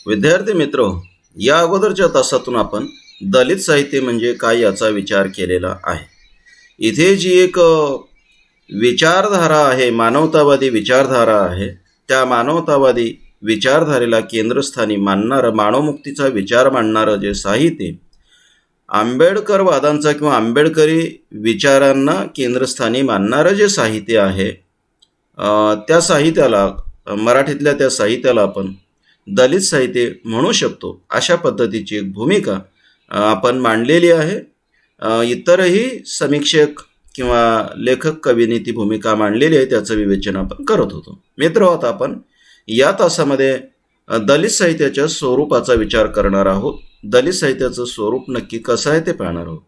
विद्यार्थी मित्र, या अगोदरच्या तासातून आपण दलित साहित्य म्हणजे काय याचा विचार केलेला आहे. इथे जी एक विचारधारा आहे, मानवतावादी विचारधारा आहे, त्या मानवतावादी विचारधारेला केंद्रस्थानी मानणारं, मानवमुक्तीचा विचार मांडणारं जे साहित्य, आंबेडकरवादांचा किंवा आंबेडकरी विचारांना केंद्रस्थानी मानणारं जे साहित्य आहे, त्या साहित्याला, मराठीतल्या त्या साहित्याला आपण दलित साहित्य म्हणू शकतो. अशा पद्धतीची एक भूमिका आपण मांडलेली आहे. इतरही समीक्षक किंवा लेखक कवींनी ती भूमिका मांडलेली आहे, त्याचं विवेचन आपण करत होतो. मित्र, आता आपण या तासामध्ये दलित साहित्याच्या स्वरूपाचा विचार करणार आहोत. दलित साहित्याचं स्वरूप नक्की कसं आहे ते पाहणार आहोत.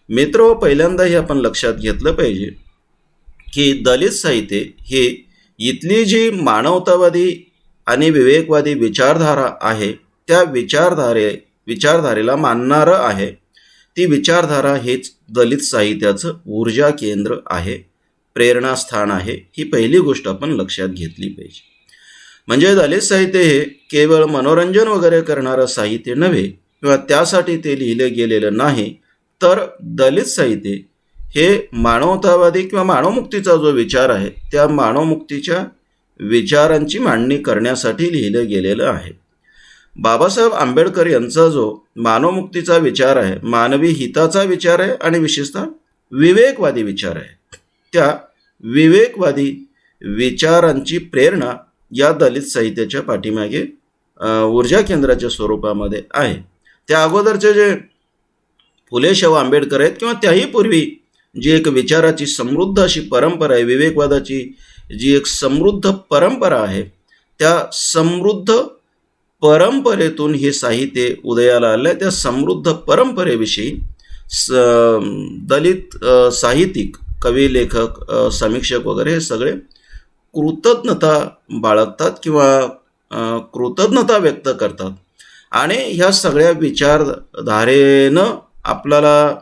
मित्र, पहिल्यांदाही आपण लक्षात घेतलं पाहिजे की दलित साहित्य हे इथली जी मानवतावादी आणि विवेकवादी विचारधारा आहे, त्या विचारधारेला मानणारं आहे. ती विचारधारा हेच दलित साहित्याचं ऊर्जा केंद्र आहे, प्रेरणास्थान आहे. ही पहिली गोष्ट आपण लक्षात घेतली पाहिजे. म्हणजे दलित साहित्य हे केवळ मनोरंजन वगैरे करणारं साहित्य नव्हे किंवा त्यासाठी ते लिहिलं गेलेलं नाही, तर दलित साहित्य हे मानवतावादी किंवा मानवमुक्तीचा जो विचार आहे, त्या मानवमुक्तीच्या विचारांची मांडणी करण्यासाठी लिहिलं गेलेलं आहे. बाबासाहेब आंबेडकर यांचा जो मानवमुक्तीचा विचार आहे, मानवी हिताचा विचार आहे आणि विशेषतः विवेकवादी विचार आहे, त्या विवेकवादी विचारांची प्रेरणा या दलित साहित्याच्या पाठीमागे ऊर्जा केंद्राच्या स्वरूपामध्ये आहे. त्या अगोदरचे जे फुले शाहू आंबेडकर आहेत किंवा त्याही पूर्वी जी एक विचाराची समृद्ध अशी परंपरा आहे, विवेकवादाची जी एक समृद्ध परंपरा आहे, त्या समृद्ध परंपरेतून हे साहित्य उदयाला आलं आहे. त्या समृद्ध परंपरेविषयी दलित साहित्यिक, कवी, लेखक, समीक्षक वगैरे हे सगळे कृतज्ञता बाळगतात किंवा कृतज्ञता व्यक्त करतात. आणि ह्या सगळ्या विचारधारेनं आपल्याला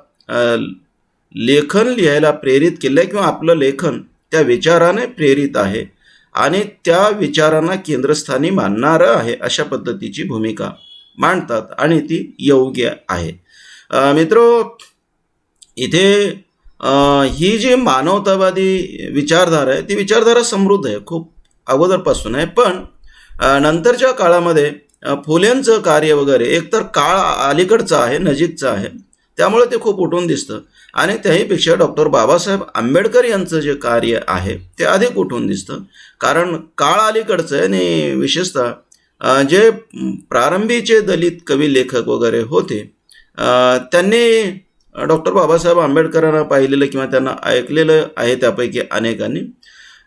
लेखन लिहायला प्रेरित केलं आहे किंवा आपलं लेखन त्या विचाराने प्रेरित आहे आणि त्या विचारांना केंद्रस्थानी मानणारं आहे, अशा पद्धतीची भूमिका मांडतात आणि ती योग्य आहे. मित्रो, इथे ही जी मानवतावादी विचारधारा आहे, ती विचारधारा समृद्ध आहे, खूप अगोदरपासून आहे. पण नंतरच्या काळामध्ये फुलेंचं कार्य वगैरे एकतर काळ अलीकडचं आहे, नजीकचं आहे, त्यामुळे ते खूप उठून दिसतं. आणि त्याहीपेक्षा डॉक्टर बाबासाहेब आंबेडकर यांचं जे कार्य आहे ते अधिक उठून दिसतं, कारण काळ अलीकडचं आहे. आणि विशेषतः जे प्रारंभीचे दलित कवी, लेखक वगैरे होते, त्यांनी डॉक्टर बाबासाहेब आंबेडकरांना पाहिलेलं किंवा त्यांना ऐकलेलं आहे त्यापैकी अनेकांनी.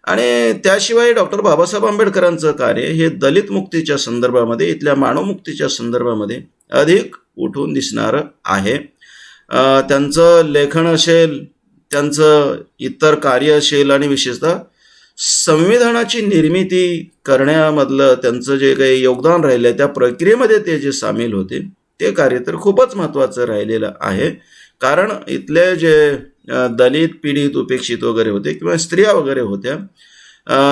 आणि त्याशिवाय डॉक्टर बाबासाहेब आंबेडकरांचं कार्य हे दलित मुक्तीच्या संदर्भामध्ये, इथल्या मानवमुक्तीच्या संदर्भामध्ये अधिक उठून दिसणारं आहे. त्यांचं लेखन असेल, त्यांचं इतर कार्य असेल आणि विशेषतः संविधानाची निर्मिती करण्यामधलं त्यांचं जे काही योगदान राहिलं आहे, त्या प्रक्रियेमध्ये ते जे सामील होते, ते कार्य तर खूपच महत्त्वाचं राहिलेलं आहे. कारण इथले जे दलित, पीडित, उपेक्षित वगैरे होते किंवा स्त्रिया वगैरे होत्या,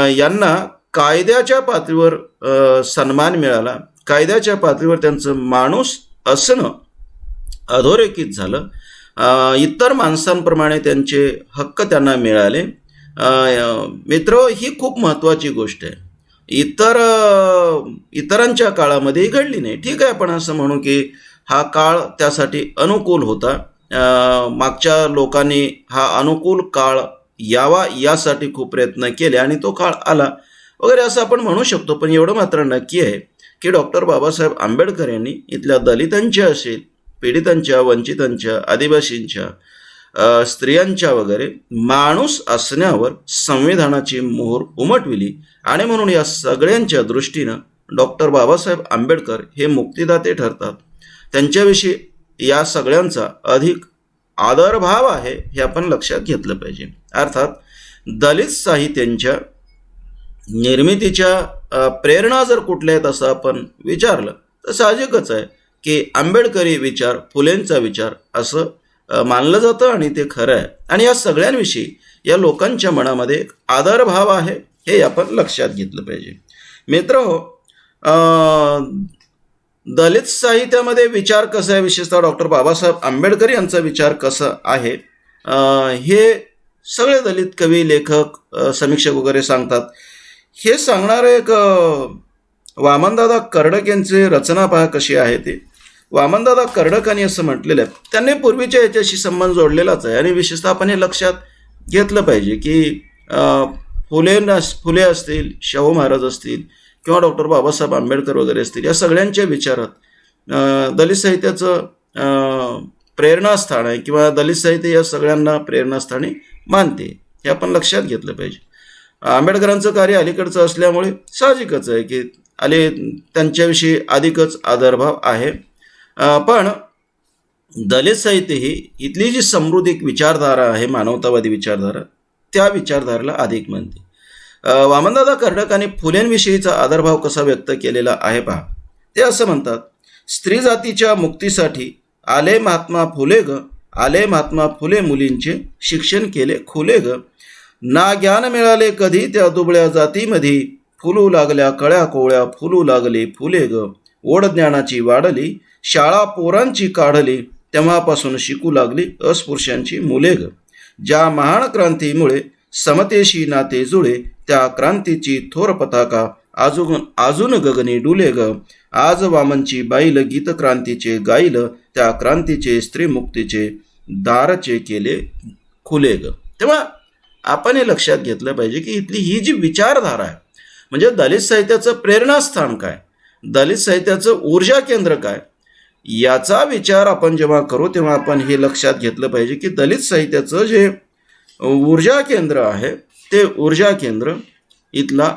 यांना कायद्याच्या पातळीवर सन्मान मिळाला, कायद्याच्या पातळीवर त्यांचं माणूस असणं अधोरेखित झालं, इतर माणसांप्रमाणे त्यांचे हक्क त्यांना मिळाले. मित्र, ही खूप महत्त्वाची गोष्ट आहे. इतरांच्या काळामध्ये घडली नाही. ठीक आहे, आपण असं म्हणू की हा काळ त्यासाठी अनुकूल होता, मागच्या लोकांनी हा अनुकूल काळ यावा यासाठी खूप प्रयत्न केले आणि तो काळ आला वगैरे असं आपण म्हणू शकतो. पण एवढं मात्र नक्की आहे की डॉक्टर बाबासाहेब आंबेडकर यांनी इथल्या दलितांच्या असेल, पीडितांच्या, वंचितांच्या, आदिवासींच्या, स्त्रियांच्या वगैरे माणूस असण्यावर संविधानाची मोहर उमटविली. आणि म्हणून या सगळ्यांच्या दृष्टीनं डॉक्टर बाबासाहेब आंबेडकर हे मुक्तिदाते ठरतात. त्यांच्याविषयी या सगळ्यांचा अधिक आदरभाव आहे, हे आपण लक्षात घेतलं पाहिजे. अर्थात दलित साहित्यांच्या निर्मितीच्या प्रेरणा जर कुठल्या आहेत असं आपण विचारलं तर साहजिकच आहे की आंबेडकरी विचार, फुलेंचा विचार असं मानलं जातं आणि ते खरं आहे. आणि या सगळ्यांविषयी या लोकांच्या मनामध्ये एक आदरभाव आहे, हे आपण लक्षात घेतलं पाहिजे. मित्रहो, दलित साहित्यामध्ये विचार कसा आहे, विशेषतः डॉक्टर बाबासाहेब आंबेडकर यांचा विचार कसा आहे, हे सगळे दलित कवी, लेखक, समीक्षक वगैरे सांगतात. हे सांगणारे एक वामनदादा कर्डक यांची रचना पहा कशी आहे ते. वामनदादा कर्डकांनी असं म्हटलेलं आहे, त्यांनी पूर्वीच्या याच्याशी संबंध जोडलेलाच आहे. आणि विशेषतः आपण हे लक्षात घेतलं पाहिजे की फुले असतील, शाहू महाराज असतील किंवा डॉक्टर बाबासाहेब आंबेडकर वगैरे असतील, या सगळ्यांच्या विचारात दलित साहित्याचं प्रेरणास्थान आहे किंवा दलित साहित्य या सगळ्यांना प्रेरणास्थानी मानते. हे आपण लक्षात घेतलं पाहिजे. आंबेडकरांचं कार्य अलीकडचं असल्यामुळे साहजिकच आहे की त्यांच्याविषयी अधिकच आदरभाव आहे. पण दलित साहित्य ही इथली जी समृद्ध विचारधारा आहे, मानवतावादी विचारधारा, त्या विचारधारेला अधिक मानते. वामनदादा कर्डकांनी फुलेंविषयीचा आदरभाव कसा व्यक्त केलेला आहे पहा. ते असं म्हणतात, स्त्री जातीच्या मुक्तीसाठी आले महात्मा फुले ग, आले महात्मा फुले, मुलींचे शिक्षण केले खुले ग. ना ज्ञान मिळाले कधी त्या दुबळ्या जातीमध्ये, फुलू लागल्या कळ्या कोवळ्या फुलू लागले फुले ग. ओढ ज्ञानाची वाढली, शाळा पोरांची काढली, तेव्हापासून शिकू लागली अस्पृश्यांची मुले ग. ज्या महान क्रांतीमुळे समतेशी नाते जुळे, त्या क्रांतीची थोर पताका अजून गगनी डुले ग. आज वामनची बाईल गीत क्रांतीचे गाईल, त्या क्रांतीचे स्त्रीमुक्तीचे दारचे केले खुले ग. तेव्हा आपण हे लक्षात घेतलं पाहिजे की इथली ही जी विचारधारा आहे, म्हणजे दलित साहित्याचं प्रेरणास्थान काय, दलित साहित्याचं ऊर्जा केंद्र काय, याचा विचार आपण जेव्हा करू तेव्हा आपण हे लक्षात घेतलं पाहिजे की दलित साहित्याचं जे ऊर्जा केंद्र आहे, ते ऊर्जा केंद्र इथला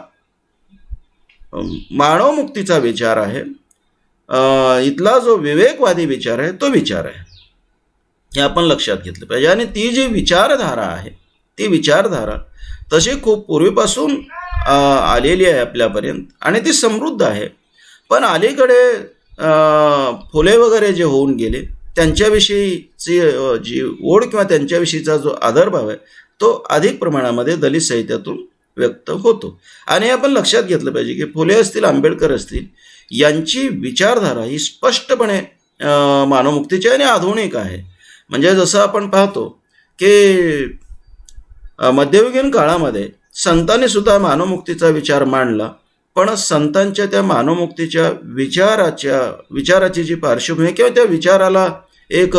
मानवमुक्तीचा विचार आहे. इथला जो विवेकवादी विचार आहे तो विचार आहे. हे आपण लक्षात घेतलं पाहिजे. आणि ती जी विचारधारा आहे, ती विचारधारा तशी खूप पूर्वीपासून आलेली आहे आपल्यापर्यंत आणि ती समृद्ध आहे. पण अलीकडे फुले वगैरे जे होऊन गेले, त्यांच्याविषयीची जी ओढ किंवा त्यांच्याविषयीचा जो आदरभाव आहे तो अधिक प्रमाणामध्ये दलित साहित्यातून व्यक्त होतो. आणि आपण लक्षात घेतलं पाहिजे की फुले असतील, आंबेडकर असतील, यांची विचारधारा ही स्पष्टपणे मानवमुक्तीची आणि आधुनिक आहे. म्हणजे जसं आपण पाहतो की मध्ययुगीन काळामध्ये संतांनी सुद्धा मानवमुक्तीचा विचार मांडला, पण संतांच्या त्या मानवमुक्तीच्या विचाराची जी पार्श्वभूमी किंवा त्या विचाराला एक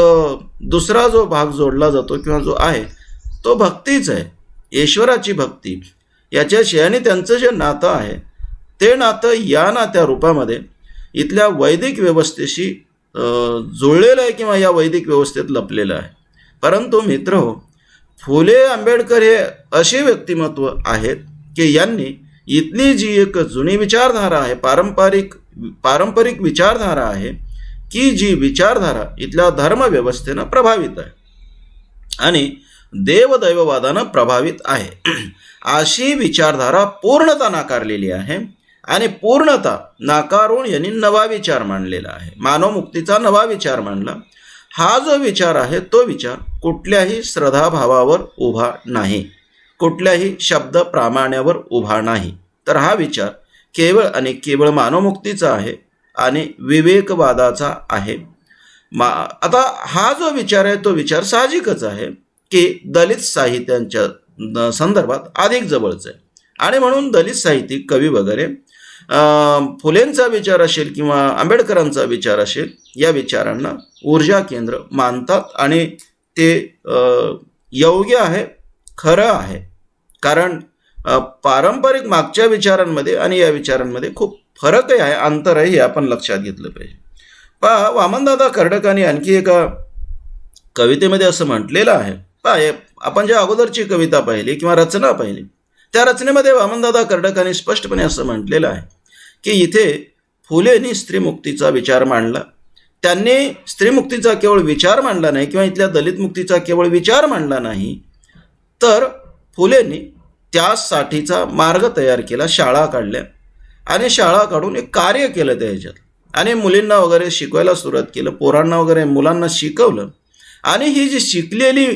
दुसरा जो भाग जोडला जातो किंवा जो आहे तो भक्तीच आहे, ईश्वराची भक्ती. याच्याशी आणि त्यांचं जे नातं आहे ते नातं या नात्या रूपामध्ये इथल्या वैदिक व्यवस्थेशी जुळलेलं आहे किंवा या वैदिक व्यवस्थेत लपलेलं आहे. परंतु मित्रहो, फुले, आंबेडकर हे असे व्यक्तिमत्व आहेत की यांनी इथली जी एक जुनी विचारधारा आहे, पारंपरिक विचारधारा आहे, की जी विचारधारा इथल्या धर्मव्यवस्थेनं प्रभावित आहे आणि देवदैववादानं प्रभावित आहे, अशी विचारधारा पूर्णता नाकारलेली आहे. आणि पूर्णता नाकारून यांनी नवा विचार मांडलेला आहे, मानवमुक्तीचा नवा विचार मांडला. हा जो विचार आहे तो विचार कुठल्याही श्रद्धाभावावर उभा नाही, कुठल्याही शब्द प्रामाण्यावर उभा नाही, तर हा विचार केवळ आणि केवळ मानवमुक्तीचा आहे आणि विवेकवादाचा आहे. आता हा जो विचार आहे तो विचार साहजिकच आहे की दलित साहित्यांच्या संदर्भात अधिक जवळचा आहे. आणि म्हणून दलित साहित्यिक, कवी वगैरे फुलेंचा विचार असेल किंवा आंबेडकरांचा विचार असेल, या विचारांना ऊर्जा केंद्र मानतात आणि ते योग्य आहे, खरं आहे. कारण पारंपरिक मागच्या विचारांमध्ये आणि या विचारांमध्ये खूप फरकही आहे, अंतर आहे, हे आपण लक्षात घेतलं पाहिजे. पहा, वामनदादा कर्डकांनी आणखी एका कवितेमध्ये असं म्हटलेलं आहे. पहा, आपण ज्या अगोदरची कविता पाहिली किंवा रचना पाहिली, त्या रचनेमध्ये वामनदादा कर्डकांनी स्पष्टपणे असं म्हटलेलं आहे की इथे फुलेंनी स्त्रीमुक्तीचा विचार मांडला. त्यांनी स्त्रीमुक्तीचा केवळ विचार मांडला नाही किंवा इथल्या दलित मुक्तीचा केवळ विचार मांडला नाही, तर फुलेंनी त्यासाठीचा मार्ग तयार केला, शाळा काढल्या आणि शाळा काढून एक कार्य केलं त्या ह्याच्यात आणि मुलींना वगैरे शिकवायला सुरुवात केलं, पोरांना वगैरे मुलांना शिकवलं. आणि ही जी शिकलेली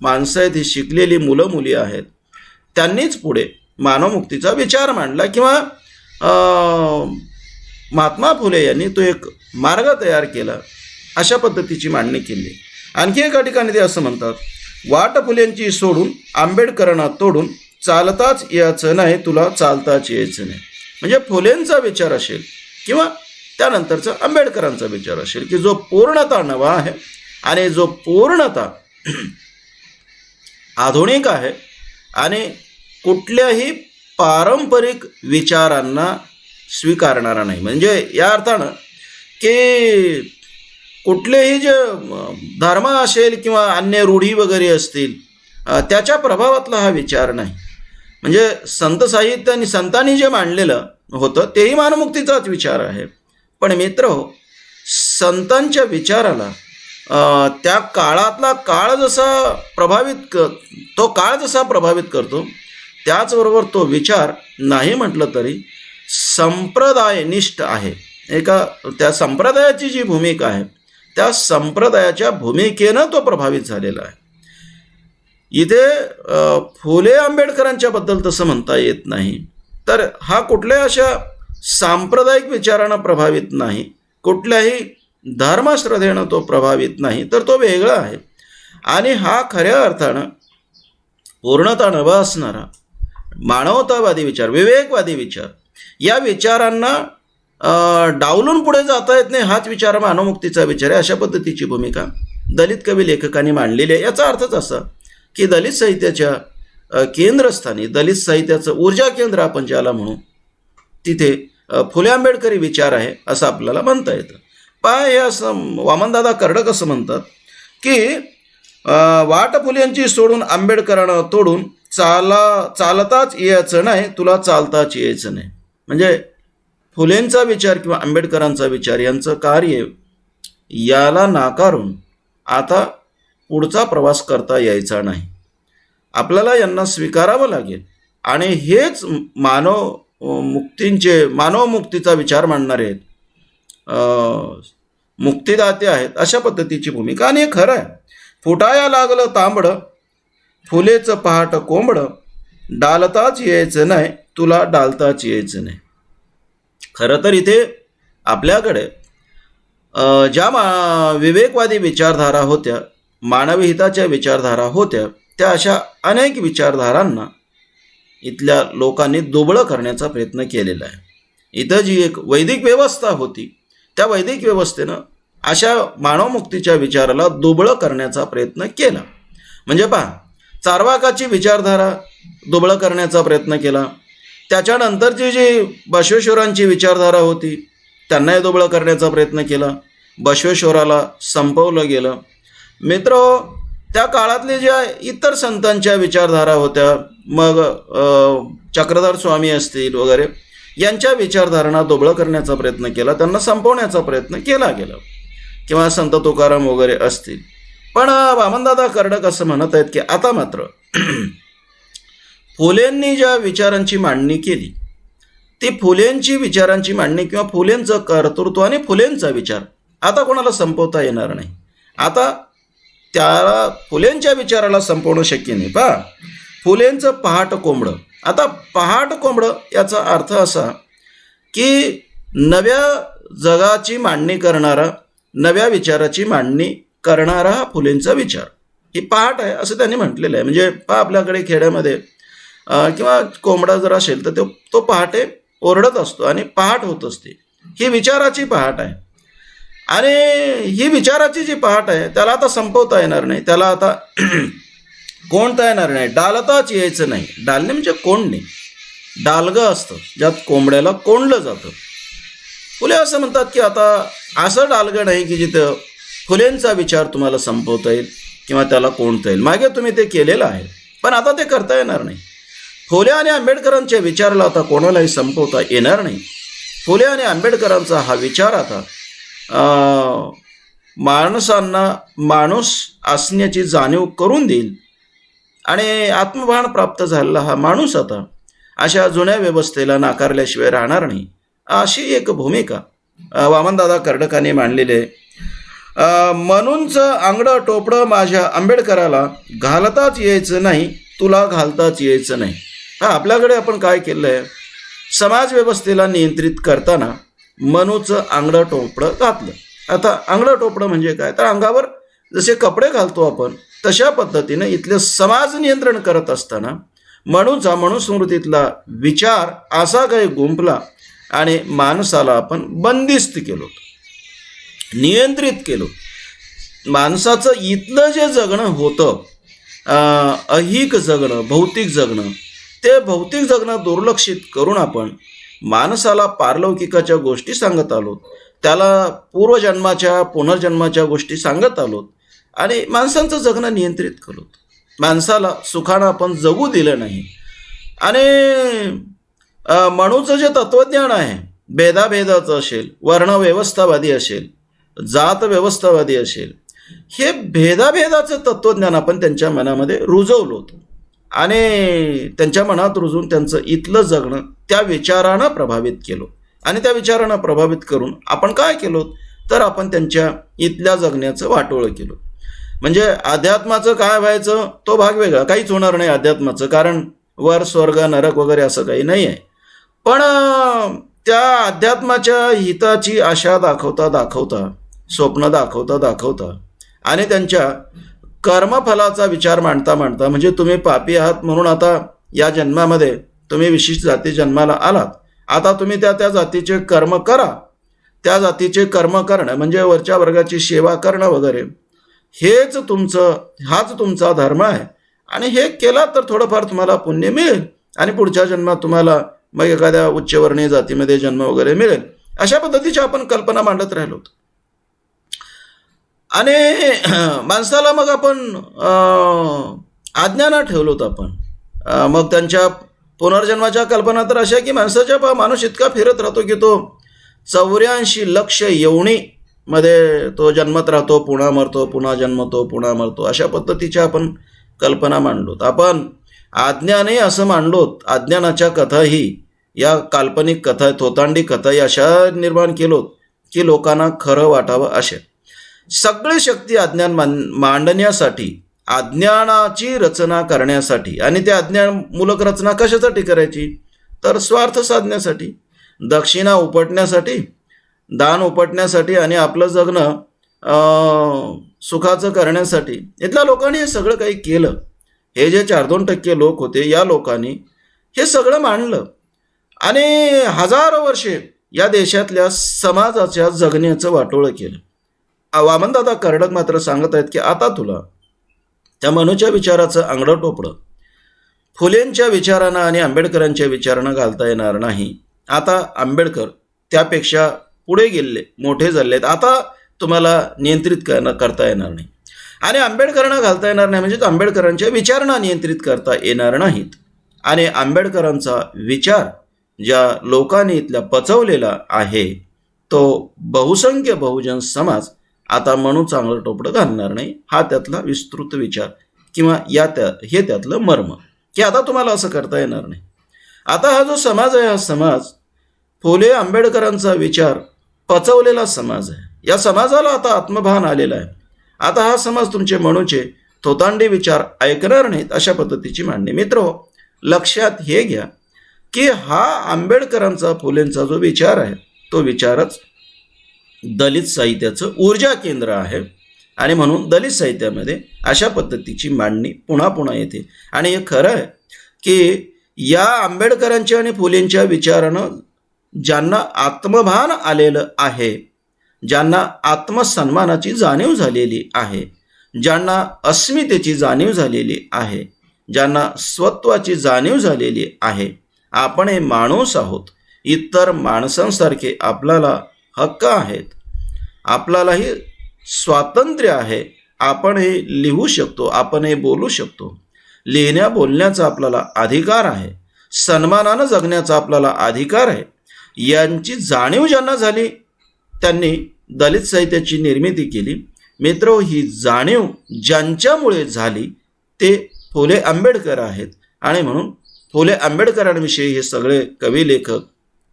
माणसं आहेत, ही शिकलेली मुलं मुली आहेत, त्यांनीच पुढे मानवमुक्तीचा विचार मांडला किंवा महात्मा फुले यांनी तो एक मार्ग तयार केला, अशा पद्धतीची मांडणी केली. आणखी एका ठिकाणी ते असं म्हणतात, वाट फुलेंची सोडून आंबेडकरांना तोडून चालताच यायचं नाही तुला चालताच यायचं नाही. म्हणजे फुलेंचा विचार असेल किंवा त्यानंतरचा आंबेडकरांचा विचार असेल की जो पूर्णतः नवा आहे आणि जो पूर्णतः आधुनिक आहे आणि कुठल्याही पारंपरिक विचारांना स्वीकारणारा नाही. म्हणजे या अर्थानं की कुठलेही जे धर्म असेल किंवा अन्य रूढी वगैरे असतील त्याच्या प्रभावातला हा विचार नाही. म्हणजे संत साहित्य आणि संतांनी जे मांडलेलं होतं तेही मानमुक्तीचाच विचार आहे. पण मित्र हो, संतांच्या विचाराला त्या काळातला काळ जसा प्रभावित करतो त्याचबरोबर तो विचार नाही म्हटलं तरी संप्रदायनिष्ठ आहे. त्या संप्रदायाची जी भूमिका आहे त्या संप्रदायाच्या भूमिकेनं तो प्रभावित झालेला आहे. इथे फुले आंबेडकरांच्या बद्दल तसं म्हणता येत नाही. तर हा कुठल्याही अशा सांप्रदायिक विचारानं प्रभावित नाही, कुठल्याही धर्मश्रद्धेनं तो प्रभावित नाही, तर तो वेगळा आहे. आणि हा खऱ्या अर्थानं पूर्णतः नवा असणारा मानवतावादी विचार, विवेकवादी विचार, या विचारांना डावलून पुढे जाता येत नाही, हाच विचार मानवमुक्तीचा विचार आहे. अशा पद्धतीची भूमिका दलित कवी लेखकांनी मांडलेली आहे. याचा अर्थच असा की दलित साहित्याच्या केंद्रस्थानी, दलित साहित्याचं ऊर्जा केंद्र आपण ज्याला म्हणू, तिथे फुले आंबेडकरी विचार आहे असं आपल्याला म्हणता येतं. पहा, हे असं वामनदादा कर्डक असं म्हणतात की वाट फुलेंची सोडून आंबेडकरांना तोडून चालताच यायचं नाही तुला चालताच यायचं नाही. म्हणजे फुलेंचा विचार किंवा आंबेडकरांचा विचार यांचं कार्य याला नाकारून आता पुढचा प्रवास करता यायचा नाही. आपल्याला यांना स्वीकारावं लागेल. आणि हेच मानवमुक्तीचा विचार मांडणारे आहेत, मुक्तिदाते आहेत, अशा पद्धतीची भूमिका. आणि हे खरं आहे. फुटाया लागलं तांबडं फुलेचं पहाट कोंबडं डालताच यायचं नाही तुला डालताच यायचं नाही. खरं तर इथे आपल्याकडे ज्या विवेकवादी विचारधारा होत्या, मानवी हिताच्या विचारधारा होत्या, त्या अशा अनेक विचारधारांना इथल्या लोकांनी दुबळं करण्याचा प्रयत्न केलेला आहे. इथं जी एक वैदिक व्यवस्था होती त्या वैदिक व्यवस्थेनं अशा मानवमुक्तीच्या विचाराला दुबळं करण्याचा प्रयत्न केला. म्हणजे पहा, चार्वाकाची विचारधारा दुबळं करण्याचा प्रयत्न केला. त्याच्यानंतरची जी बसवेश्वरांची विचारधारा होती त्यांनाही दुबळं करण्याचा प्रयत्न केला. बसवेश्वराला संपवलं गेलं. मित्र, त्या काळातले ज्या इतर संतांच्या विचारधारा होत्या, मग चक्रधर स्वामी असतील वगैरे, यांच्या विचारधारणा दुबळं करण्याचा प्रयत्न केला, त्यांना संपवण्याचा प्रयत्न केला गेला, किंवा संत तुकाराम वगैरे असतील. पण वामनदादा कर्डक असं म्हणत आहेत की आता मात्र फुलेंनी ज्या विचारांची मांडणी केली ती फुलेंची विचारांची मांडणी किंवा फुलेंचं कर्तृत्व आणि फुलेंचा विचार आता कोणाला संपवता येणार नाही. आता त्याला फुलेंच्या विचाराला संपवणं शक्य नाही. पहा, फुलेंचं पहाट कोंबडं. आता पहाट कोंबडं याचा अर्थ असा की नव्या जगाची मांडणी करणारा, नव्या विचाराची मांडणी करणारा हा फुलेंचा विचार ही पहाट आहे असं त्यांनी म्हटलेलं आहे. म्हणजे पहा, आपल्याकडे खेड्यामध्ये किंवा कोंबडा जर असेल तर तो पहाटे ओरडत असतो आणि पहाट होत असते. ही विचाराची पहाट आहे. आणि ही विचाराची जी पहाट आहे त्याला आता संपवता येणार नाही, त्याला आता कोणता येणार नाही, डालताच यायचं नाही. डालणे म्हणजे कोंडणे, डालगं असतं ज्यात कोंबड्याला कोंडलं जातं. फुले असं म्हणतात की आता असं डालगं नाही की जिथं फुलेंचा विचार तुम्हाला संपवता येईल किंवा त्याला कोणता येईल. मागे तुम्ही ते केलेलं आहे, पण आता ते करता येणार नाही. फुले आणि आंबेडकरांच्या विचाराला आता कोणालाही संपवता येणार नाही. फुले आणि आंबेडकरांचा हा विचार आता माणसांना माणूस असण्याची जाणीव करून देईल आणि आत्मभान प्राप्त झालेला हा माणूस आता अशा जुन्या व्यवस्थेला नाकारल्याशिवाय राहणार नाही, अशी एक भूमिका वामनदादा कर्डकांनी मांडलेली आहे. म्हणूनचं आंगडं टोपडं माझ्या आंबेडकराला घालताच यायचं नाही तुला घालताच यायचं नाही. आपल्याकडे आपण काय केलं आहे, समाज व्यवस्थेला नियंत्रित करताना मनूचं आंगडं टोपडं घातलं. आता आंगडं टोपडं म्हणजे काय, तर अंगावर जसे कपडे घालतो आपण तशा पद्धतीनं इथलं समाज नियंत्रण करत असताना मनुस्मृतीतला विचार असा काही गुंफला आणि माणसाला आपण बंदिस्त केलो, नियंत्रित केलो. माणसाचं इथलं जे जगणं होतं, ऐहिक जगणं, भौतिक जगणं, ते भौतिक जगणं दुर्लक्षित करून आपण माणसाला पारलौकिकाच्या गोष्टी सांगत आलो, त्याला पूर्वजन्माच्या पुनर्जन्माच्या गोष्टी सांगत आलो आणि माणसांचं जगणं नियंत्रित केलं. माणसाला सुखानं आपण जगू दिलं नाही. आणि मनूचं जे तत्वज्ञान आहे, भेदाभेदाचं असेल, वर्णव्यवस्थावादी असेल, जात व्यवस्थावादी असेल, हे भेदाभेदाचं तत्वज्ञान आपण त्यांच्या मनामध्ये रुजवलं होतं आणि त्यांच्या मनात रुजवून त्यांचं इथलं जगणं त्या विचारानं प्रभावित केलं. आणि त्या विचारानं प्रभावित करून आपण काय केलो, तर आपण त्यांच्या इथल्या जगण्याचं वाटोळं केलं. म्हणजे अध्यात्माचं काय व्हायचं तो भाग वेगळा, काहीच होणार नाही अध्यात्माचं, कारण वर स्वर्ग नरक वगैरे असं काही नाही आहे. पण त्या अध्यात्माच्या हिताची आशा दाखवता स्वप्न दाखवता आणि त्यांच्या कर्मफलाचा विचार मांडता म्हणजे तुम्ही पापी आहात म्हणून आता या जन्मामध्ये तुम्ही विशिष्ट जाती जन्माला आलात, आता तुम्ही त्या जातीचे कर्म करा. त्या जातीचे कर्म करणं म्हणजे वरच्या वर्गाची सेवा करणं वगैरे, हाच तुमचा धर्म आहे आणि हे केला तर थोडंफार तुम्हाला पुण्य मिळेल आणि पुढच्या जन्मात तुम्हाला मग एखाद्या उच्चवर्णीय जातीमध्ये जन्म वगैरे मिळेल. अशा पद्धतीच्या आपण कल्पना मांडत राहिलो होतो. आणि माणसाला मग आपण अज्ञानात ठेवलो होतो आपण. मग त्यांच्या पुनर्जन्माच्या कल्पना तर अशा की माणूस इतका फिरत राहतो की तो 84 लक्ष योनीमध्ये तो जन्मत राहतो, पुन्हा मरतो, पुन्हा जन्मतो, पुन्हा मरतो. अशा पद्धतीच्या आपण कल्पना मांडलोत. आपण अज्ञानही असं मांडलोत. अज्ञानाच्या कथाही या काल्पनिक कथा, थोतांडी कथाही अशा निर्माण केलोत की लोकांना खरं वाटावं असे. सगळी शक्ती अज्ञान मांडण्यासाठी, अज्ञानाची रचना करण्यासाठी. आणि त्या अज्ञानमूलक रचना कशासाठी करायची, तर स्वार्थ साधण्यासाठी, दक्षिणा उपटण्यासाठी, दान उपटण्यासाठी आणि आपलं जगणं सुखाचं करण्यासाठी. इथल्या लोकांनी हे सगळं काही केलं. हे जे 4-2% लोक होते, या लोकांनी हे सगळं मांडलं आणि हजारो वर्षे या देशातल्या समाजाच्या जगण्याचं वाटोळं केलं. वामनदादा कर्डक मात्र सांगत आहेत की आता तुला त्या मनूच्या विचाराचं आंगडं टोपडं फुलेंच्या विचारानं आणि आंबेडकरांच्या विचारानं घालता येणार नाही. आता आंबेडकर त्यापेक्षा पुढे गेले, मोठे झाले आहेत, आता तुम्हाला नियंत्रित करता येणार नाही. आणि आंबेडकरांना घालता येणार नाही म्हणजे आंबेडकरांच्या विचारांना नियंत्रित करता येणार नाहीत. आणि आंबेडकरांचा विचार ज्या लोकांनी इथल्या पचवलेला आहे तो बहुसंख्य बहुजन समाज आता म्हणून चांगलं टोपडं घालणार नाही. हा त्यातला विस्तृत विचार किंवा हे त्यातलं मर्म की आता तुम्हाला असं करता येणार नाही. आता हा जो समाज आहे, हा समाज फुले आंबेडकरांचा विचार पचवलेला समाज आहे. या समाजाला आता आत्मभान आलेलं आहे. आता हा समाज तुमचे मनूचे थोतांडी विचार ऐकणार नाहीत अशा पद्धतीची मांडणी. मित्र, लक्षात हे घ्या की हा आंबेडकरांचा, फुलेंचा जो विचार आहे तो विचारच दलित साहित्याचं ऊर्जा केंद्र आहे. आणि म्हणून दलित साहित्यामध्ये अशा पद्धतीची मांडणी पुन्हा येते. आणि हे खरं आहे की या आंबेडकरांच्या आणि फुलेंच्या विचारानं ज्यांना आत्मभान आलेलं आहे, ज्यांना आत्मसन्मानाची जाणीव झालेली आहे, ज्यांना अस्मितेची जाणीव झालेली आहे, ज्यांना स्वत्वाची जाणीव झालेली आहे, आपण हे माणूस आहोत, इतर माणसांसारखे आपल्याला हक्क आहेत, आपल्यालाही स्वातंत्र्य आहे, आपण हे लिहू शकतो, आपण हे बोलू शकतो, लिहिण्या बोलण्याचा आपल्याला अधिकार आहे, सन्मानानं जगण्याचा आपल्याला अधिकार आहे, यांची जाणीव ज्यांना झाली त्यांनी दलित साहित्याची निर्मिती केली. मित्र, ही जाणीव ज्यांच्यामुळे झाली ते फुले आंबेडकर आहेत. आणि म्हणून फुले आंबेडकरांविषयी हे सगळे कवी, लेखक,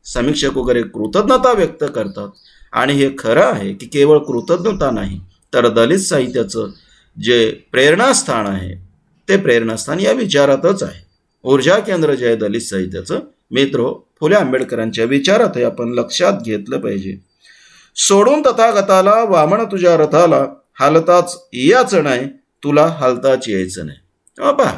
समीक्षक वगैरे कृतज्ञता व्यक्त करतात. आणि हे खरं आहे की केवळ कृतज्ञता नाही तर दलित साहित्याचं जे प्रेरणास्थान आहे ते प्रेरणास्थान या विचारातच आहे. ऊर्जा केंद्र जे आहे दलित साहित्याचं, मित्र, फुले आंबेडकरांच्या विचारात हे आपण लक्षात घेतलं पाहिजे. सोडून तथागताला वामन तुझ्या रथाला, हालताच याचं नाही तुला हालताच यायचं नाही. पहा,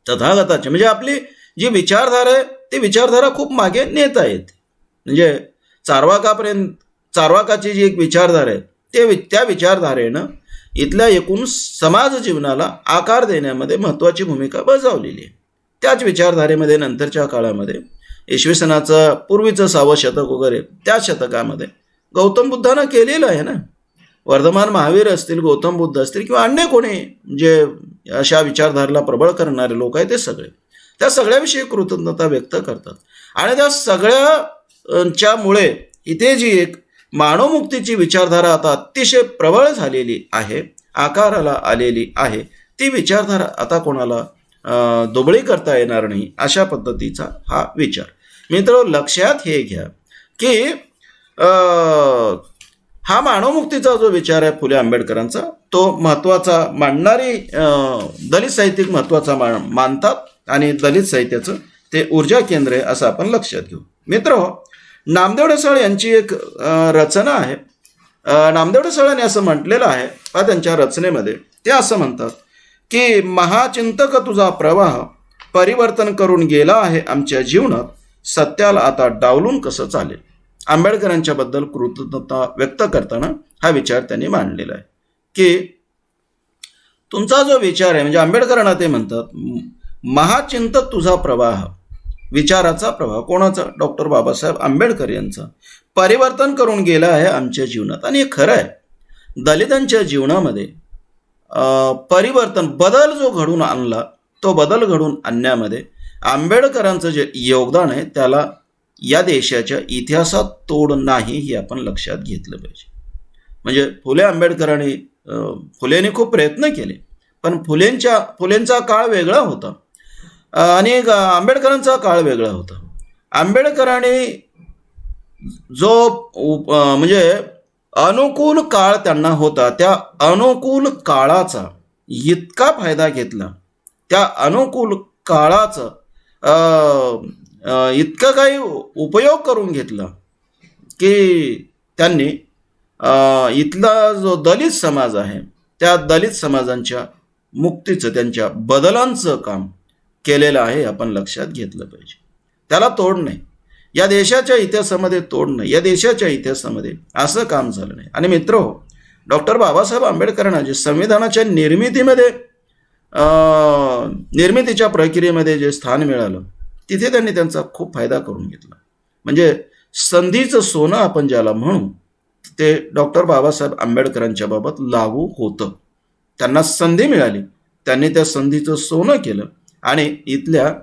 तथागताचे म्हणजे आपली जी विचारधारा आहे ती विचारधारा खूप मागे नेता येते. म्हणजे चार्वाकाची जी एक विचारधारा आहे त्या विचारधारेनं इथल्या एकूण समाज जीवनाला आकार देण्यामध्ये महत्त्वाची भूमिका बजावलेली आहे. त्याच विचारधारेमध्ये नंतरच्या काळामध्ये इसवी सनाचं पूर्वीचं 6वं शतक वगैरे त्या शतकामध्ये गौतम बुद्धानं केलेलं आहे ना. वर्धमान महावीर असतील, गौतम बुद्ध असतील किंवा अन्य कोणी जे अशा विचारधारेला प्रबळ करणारे लोक आहेत ते सगळे त्या सगळ्याविषयी कृतज्ञता व्यक्त करतात. आणि त्या सगळ्याच्यामुळे इथे जी एक मानवमुक्तीची विचारधारा आता अतिशय प्रबळ झालेली आहे, आकाराला आलेली आहे, ती विचारधारा आता कोणाला दुबळी करता येणार नाही अशा पद्धतीचा हा विचार. मित्र, लक्षात हे घ्या की हा मानवमुक्तीचा जो विचार आहे फुले आंबेडकरांचा तो महत्त्वाचा मांडणारी दलित साहित्यिक महत्त्वाचा मानतात आणि दलित साहित्याचं ते ऊर्जा केंद्र आहे असं आपण लक्षात घेऊ. मित्र, नामदेव ढसाळ यांची एक रचना आहे. नामदेव ढसाळांनी असं म्हटलेलं आहे त्यांच्या रचनेमध्ये, ते असं म्हणतात की महाचिंतक तुझा प्रवाह परिवर्तन करून गेला आहे आमच्या जीवनात, सत्याला आता डावलून कसं चालेल. आंबेडकरांच्या बद्दल कृतज्ञता व्यक्त करताना हा विचार त्यांनी मांडलेला आहे की तुमचा जो विचार आहे, म्हणजे आंबेडकरांना ते म्हणतात महाचिंतक तुझा प्रवाह, विचाराचा प्रवाह कोणाचा? डॉक्टर बाबासाहेब आंबेडकर यांचा, परिवर्तन करून गेला आहे आमच्या जीवनात. आणि हे खरं आहे, दलितांच्या जीवनामध्ये परिवर्तन, बदल जो घडून आणला तो बदल घडून आणण्यामध्ये आंबेडकरांचं जे योगदान आहे त्याला या देशाच्या इतिहासात तोड नाही हे आपण लक्षात घेतलं पाहिजे. म्हणजे फुलेंनी खूप प्रयत्न केले, पण फुलेंचा काळ वेगळा होता आणि आंबेडकरांचा काळ वेगळा होता. आंबेडकरांनी जो म्हणजे अनुकूल काळ त्यांना होता त्या अनुकूल काळाचा इतका फायदा घेतला, त्या अनुकूल काळाचा इतका काही उपयोग करून घेतला की त्यांनी इथला जो दलित समाज आहे त्या दलित समाजांच्या मुक्तीचं, त्यांच्या बदलांचं काम केलेलं आहे आपण लक्षात घेतलं पाहिजे. त्याला तोड नाही, या देशाच्या इतिहासामध्ये तोड नाही, या देशाच्या इतिहासामध्ये असं काम झालं नाही. आणि मित्रहो, डॉक्टर बाबासाहेब आंबेडकरांना जे संविधानाच्या निर्मितीच्या प्रक्रियेमध्ये जे स्थान मिळालं तिथे त्यांनी त्यांचा खूप फायदा करून घेतला. म्हणजे संधीचं सोनं आपण ज्याला म्हणू ते डॉक्टर बाबासाहेब आंबेडकरांच्या बाबत लागू होतं. त्यांना संधी मिळाली, त्यांनी त्या संधीचं सोनं केलं आणि इथल्या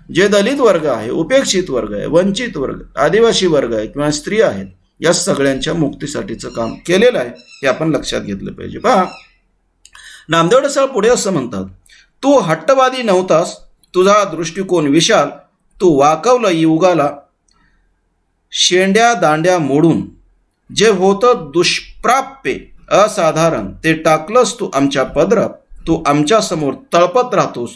जे दलित वर्ग आहे, उपेक्षित वर्ग आहे, वंचित वर्ग, आदिवासी वर्ग आहे किंवा स्त्री आहेत, या सगळ्यांच्या मुक्तीसाठीचं काम केलेलं आहे हे आपण लक्षात घेतलं पाहिजे. पहा, नामदेव ढसाळ पुढे असं म्हणतात, तू हट्टवादी नव्हतास, तुझा दृष्टिकोन विशाल, तू वाकवलं युगाला शेंड्या दांड्या मोडून, जे होतं दुष्प्राप्य असाधारण ते टाकलंस तू आमच्या पदरात, तू आमच्या समोर तळपत राहतोस,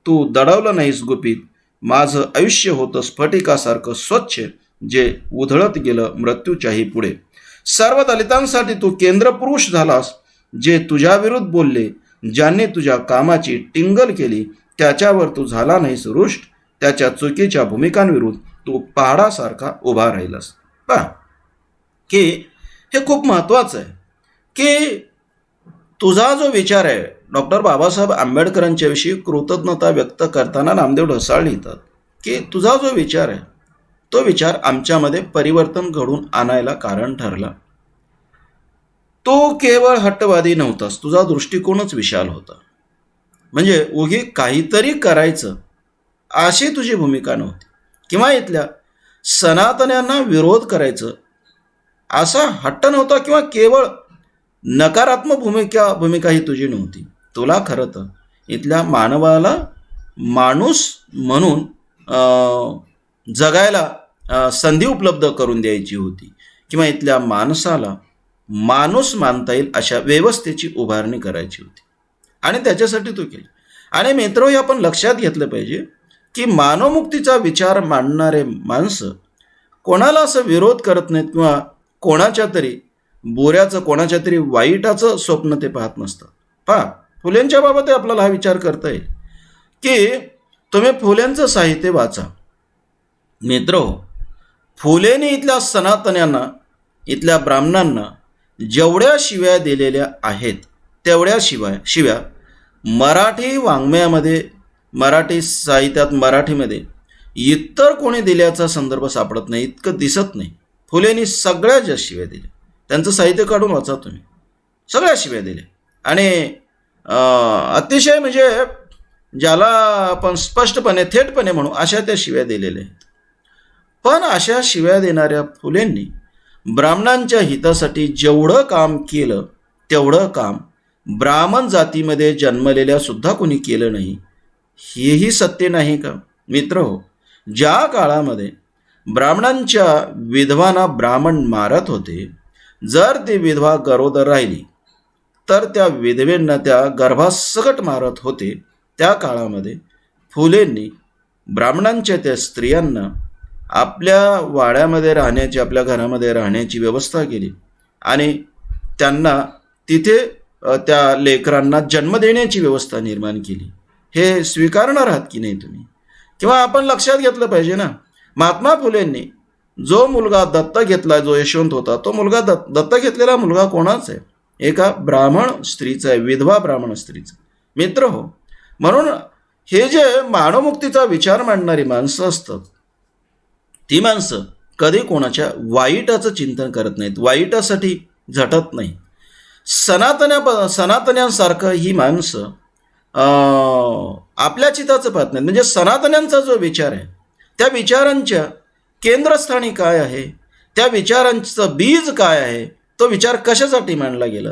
तू दडवलं नाहीस गुपित, माझं आयुष्य होतं स्फटिकासारखं स्वच्छ, जे उधळत गेलं मृत्यूच्याही पुढे. सर्व दलितांसाठी तू केंद्रपुरुष झालास, जे तुझ्या विरुद्ध बोलले, ज्यांनी तुझ्या कामाची टिंगल केली, त्याच्यावर तू झाला नाहीस रुष्ट, त्याच्या चुकीच्या भूमिकांविरुद्ध तू पहाडासारखा उभा राहिलास. पहा की हे खूप महत्त्वाचं आहे की तुझा जो विचार आहे, डॉक्टर बाबासाहेब आंबेडकरांच्या विषयी कृतज्ञता व्यक्त करताना नामदेव ढसाळ लिहितात की तुझा जो विचार आहे तो विचार आमच्यामध्ये परिवर्तन घडून आणायला कारण ठरला. तो केवळ हट्टवादी नव्हतास, तुझा दृष्टिकोनच विशाल होता. म्हणजे उगी काहीतरी करायचं अशी तुझी भूमिका नव्हती किंवा इथल्या सनातन्यांना विरोध करायचं असा हट्ट नव्हता किंवा केवळ नकारात्मक भूमिका ही तुझी नव्हती. तुला खरं तर इथल्या मानवाला माणूस म्हणून जगायला संधी उपलब्ध करून द्यायची होती किंवा इथल्या माणसाला माणूस मानता येईल अशा व्यवस्थेची उभारणी करायची होती आणि त्याच्यासाठी तू केली. आणि मित्र, हे आपण लक्षात घेतलं पाहिजे की मानवमुक्तीचा विचार मांडणारे माणसं कोणाला असं विरोध करत नाहीत किंवा कोणाच्या तरी बोऱ्याचं कोणाच्या तरी वाईटाचं स्वप्न ते पाहत नसतात. पहा, फुलेंच्या बाबत आपल्याला हा विचार करता येईल की तुम्ही फुलेंचं साहित्य वाचा. मित्र, फुलेंनी इथल्या सनातन्यांना, इथल्या ब्राह्मणांना जेवढ्या शिव्या दिलेल्या आहेत तेवढ्या शिव्या मराठी वाङ्मयामध्ये, मराठी साहित्यात, मराठीमध्ये इतर कोणी दिल्याचा संदर्भ सापडत नाही, इतकं दिसत नाही. फुलेंनी सगळ्यात जास्त शिव्या दिल्या. त्यांचं साहित्य काढून वाचा तुम्ही, सगळ्या शिव्या दिल्या. आणि अतिशय म्हणजे ज्याला आपण स्पष्टपणे थेटपणे म्हणू अशा त्या शिव्या दिलेल्या आहेत. पण अशा शिव्या देणाऱ्या फुलेंनी ब्राह्मणांच्या हितासाठी जेवढं काम केलं तेवढं काम ब्राह्मण जातीमध्ये जन्मलेल्या सुद्धा कोणी केलं नाही. हेही सत्य नाही का मित्र? हो, ज्या काळामध्ये ब्राह्मणांच्या विधवांना ब्राह्मण मारत होते, जर ती विधवा गरोदर राहिली तर त्या विधवेंना त्या गर्भासकट मारत होते. त्या काळामध्ये फुलेंनी ब्राह्मणांच्या त्या स्त्रियांना आपल्या वाड्यामध्ये राहण्याची, आपल्या घरामध्ये राहण्याची व्यवस्था केली आणि त्यांना तिथे त्या लेकरांना जन्म देण्याची व्यवस्था निर्माण केली. हे स्वीकारणार आहात की नाही तुम्ही? किंवा आपण लक्षात घेतलं पाहिजे ना, महात्मा फुलेंनी जो मुलगा दत्तक घेतला, जो यशवंत होता, तो मुलगा दत्तक घेतलेला मुलगा कोणाचा आहे? एका ब्राह्मण स्त्रीचा आहे, विधवा ब्राह्मण स्त्रीचा. मित्र हो, म्हणून हे जे मानवमुक्तीचा विचार मांडणारी माणसं असतात, ती माणसं कधी कोणाच्या वाईटाचं चिंतन करत नाहीत, वाईटासाठी झटत नाही. सनातन्यांसारखं ही माणसं आपल्या चिताचं पाहत नाहीत. म्हणजे सनातन्यांचा जो विचार आहे त्या विचारांच्या केंद्रस्थानी काय आहे, त्या विचारांचं बीज काय आहे, तो विचार कशासाठी मांडला गेला?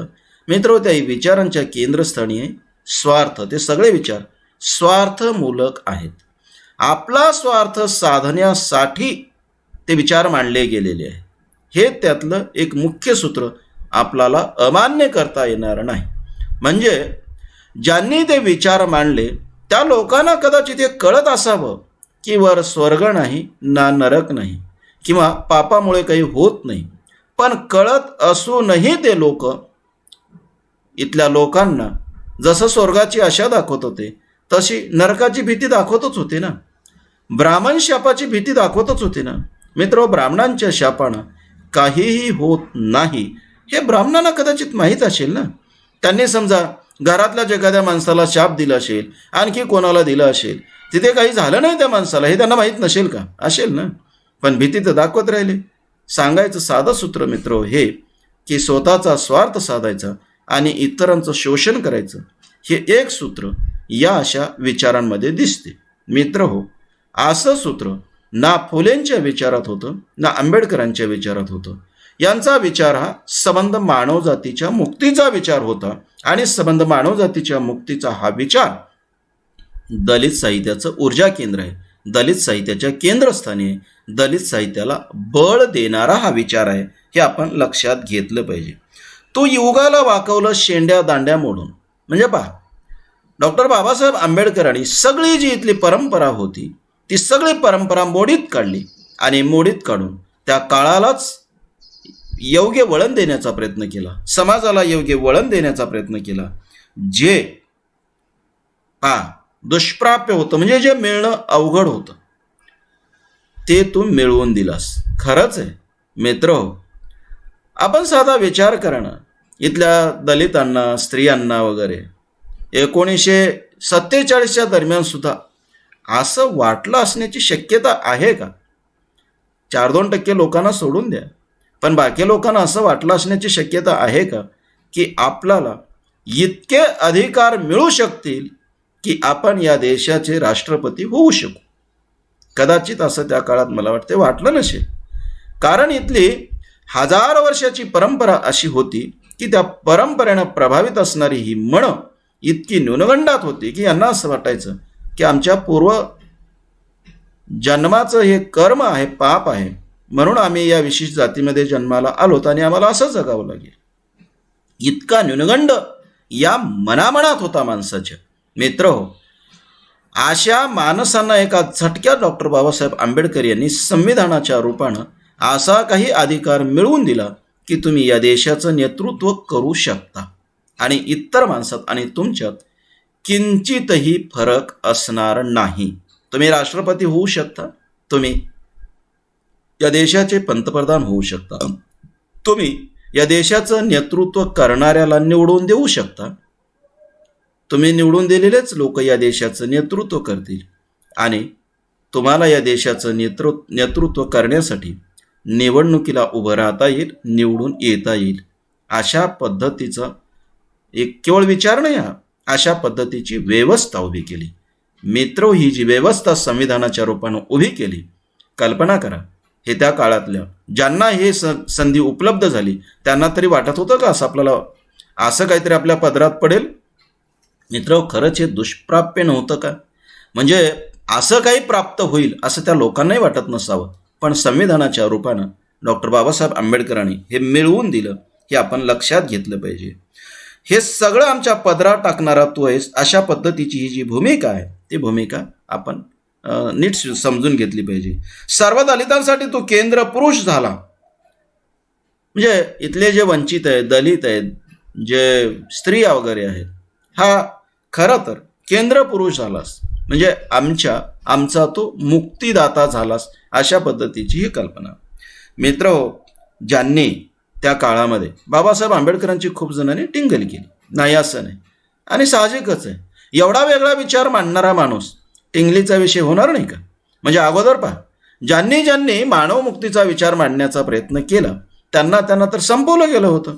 मित्र, त्या विचारांच्या केंद्रस्थानी आहे स्वार्थ. ते सगळे विचार स्वार्थमूलक आहेत. आपला स्वार्थ साधण्यासाठी ते विचार मांडले गेलेले आहे. हे त्यातलं एक मुख्य सूत्र आपल्याला अमान्य करता येणार नाही. म्हणजे ज्यांनी ते विचार मांडले त्या लोकांना कदाचित हे कळत असावं की वर स्वर्ग नाही ना नरक नाही किंवा पापामुळे काही होत नाही. पण कळत असूनही ते लोक इथल्या लोकांना जसं स्वर्गाची आशा दाखवत होते तशी नरकाची भीती दाखवतच होते ना, ब्राह्मण शापाची भीती दाखवतच होते ना. मित्र, ब्राह्मणांच्या शापानं काहीही होत नाही हे ब्राह्मणांना कदाचित माहीत असेल ना. त्यांनी समजा घरातल्याच एखाद्या माणसाला शाप दिला असेल, आणखी कोणाला दिला असेल, तिथे काही झालं नाही त्या माणसाला, हे त्यांना माहीत नसेल का? असेल ना. पण भीती तर दाखवत राहिले. सांगायचं साधं सूत्र मित्र हे की स्वतःचा स्वार्थ साधायचा आणि इतरांचं शोषण करायचं, हे एक सूत्र या अशा विचारांमध्ये दिसते. मित्र हो, असं सूत्र ना फुलेंच्या विचारात होतं ना आंबेडकरांच्या विचारात होतं. यांचा विचार हा संबंध मानवजातीच्या मुक्तीचा विचार होता आणि संबंध मानवजातीच्या मुक्तीचा हा विचार दलित साहित्याचं ऊर्जा केंद्र आहे, दलित साहित्याच्या केंद्रस्थानी आहे, दलित साहित्याला बळ देणारा हा विचार आहे. हे आपण लक्षात घेतलं पाहिजे. तो युगाला वाकवलं शेंड्या दांड्या मोडून. म्हणजे पहा, डॉक्टर बाबासाहेब आंबेडकरांनी सगळी जी इथली परंपरा होती ती सगळी परंपरा मोडीत काढली आणि मोडीत काढून त्या काळालाच योग्य वळण देण्याचा प्रयत्न केला, समाजाला योग्य वळण देण्याचा प्रयत्न केला. जे दुष्प्राप्य होतं, म्हणजे जे मिळणं अवघड होतं, ते तू मिळवून दिलास. खरंच आहे मित्र हो. आपण साधा विचार करणं, इथल्या दलितांना, स्त्रियांना वगैरे 1947च्या दरम्यान सुद्धा असं वाटलं असण्याची शक्यता आहे का? 4-2% लोकांना सोडून द्या, पण बाकी लोकांना असं वाटलं असण्याची शक्यता आहे का की आपल्याला इतके अधिकार मिळू शकतील की आपण या देशाचे राष्ट्रपती होऊ शकू? कदाचित असं त्या काळात मला वाटते वाटलं नसेल. कारण इथली 1000 वर्षाची परंपरा अशी होती की त्या परंपरेनं प्रभावित असणारी ही मनं इतकी न्यूनगंडात होती की यांना असं वाटायचं की आमच्या पूर्व जन्माचं हे कर्म आहे, पाप आहे, म्हणून आम्ही या विशिष्ट जातीमध्ये जन्माला आलोत आणि आम्हाला असं जगावं लागेल. इतका न्यूनगंड या मनामनात होता माणसाच्या. मित्र हो, अशा माणसांना एका झटक्यात डॉक्टर बाबासाहेब आंबेडकर यांनी संविधानाच्या रूपानं असा काही अधिकार मिळवून दिला की तुम्ही या देशाचं नेतृत्व करू शकता आणि इतर माणसात आणि तुमच्यात किंचितही फरक असणार नाही. तुम्ही राष्ट्रपती होऊ शकता, तुम्ही या देशाचे पंतप्रधान होऊ शकता, तुम्ही या देशाचं नेतृत्व करणाऱ्याला निवडून देऊ शकता, तुम्ही निवडून दिलेलेच लोक या देशाचं नेतृत्व करतील आणि तुम्हाला या देशाचं नेतृत्व करण्यासाठी निवडणुकीला उभं राहता येईल, निवडून येता येईल. अशा पद्धतीचा एक केवळ विचार नाही, अशा पद्धतीची व्यवस्था उभी केली. मित्र, ही जी व्यवस्था संविधानाच्या रूपानं उभी केली, कल्पना करा, हे त्या काळातल्या ज्यांना हे संधी उपलब्ध झाली त्यांना तरी वाटत होतं का असं आपल्याला असं काहीतरी आपल्या पदरात पडेल? मित्र, खरंच हे दुष्प्राप्य नव्हतं का? म्हणजे असं काही प्राप्त होईल असं त्या लोकांनाही वाटत नसावं, पण संविधानाच्या रूपानं डॉक्टर बाबासाहेब आंबेडकरांनी हे मिळवून दिलं, हे आपण लक्षात घेतलं पाहिजे. हे सगळं आमच्या पदरात टाकणारा तू आहेस, अशा पद्धतीची ही जी भूमिका आहे ती भूमिका आपण नीट समजून घेतली पाहिजे. सर्व दलितांसाठी तू केंद्र पुरुष झाला. म्हणजे इथले जे वंचित आहेत, दलित आहेत, जे स्त्रिया वगैरे आहेत, हा खरं तर केंद्र पुरुष झालास, म्हणजे आमचा तो मुक्तिदाता झालास, अशा पद्धतीची ही कल्पना. मित्र हो, ज्यांनी त्या काळामध्ये बाबासाहेब आंबेडकरांची खूप जणांनी टिंगल केली, नाही असं नाही, आणि साहजिकच आहे, एवढा वेगळा विचार मांडणारा माणूस टिंगलीचा विषय होणार नाही का? म्हणजे अगोदर पहा, ज्यांनी मानव मुक्तीचा विचार मांडण्याचा प्रयत्न केला त्यांना तर संपवलं गेलं होतं.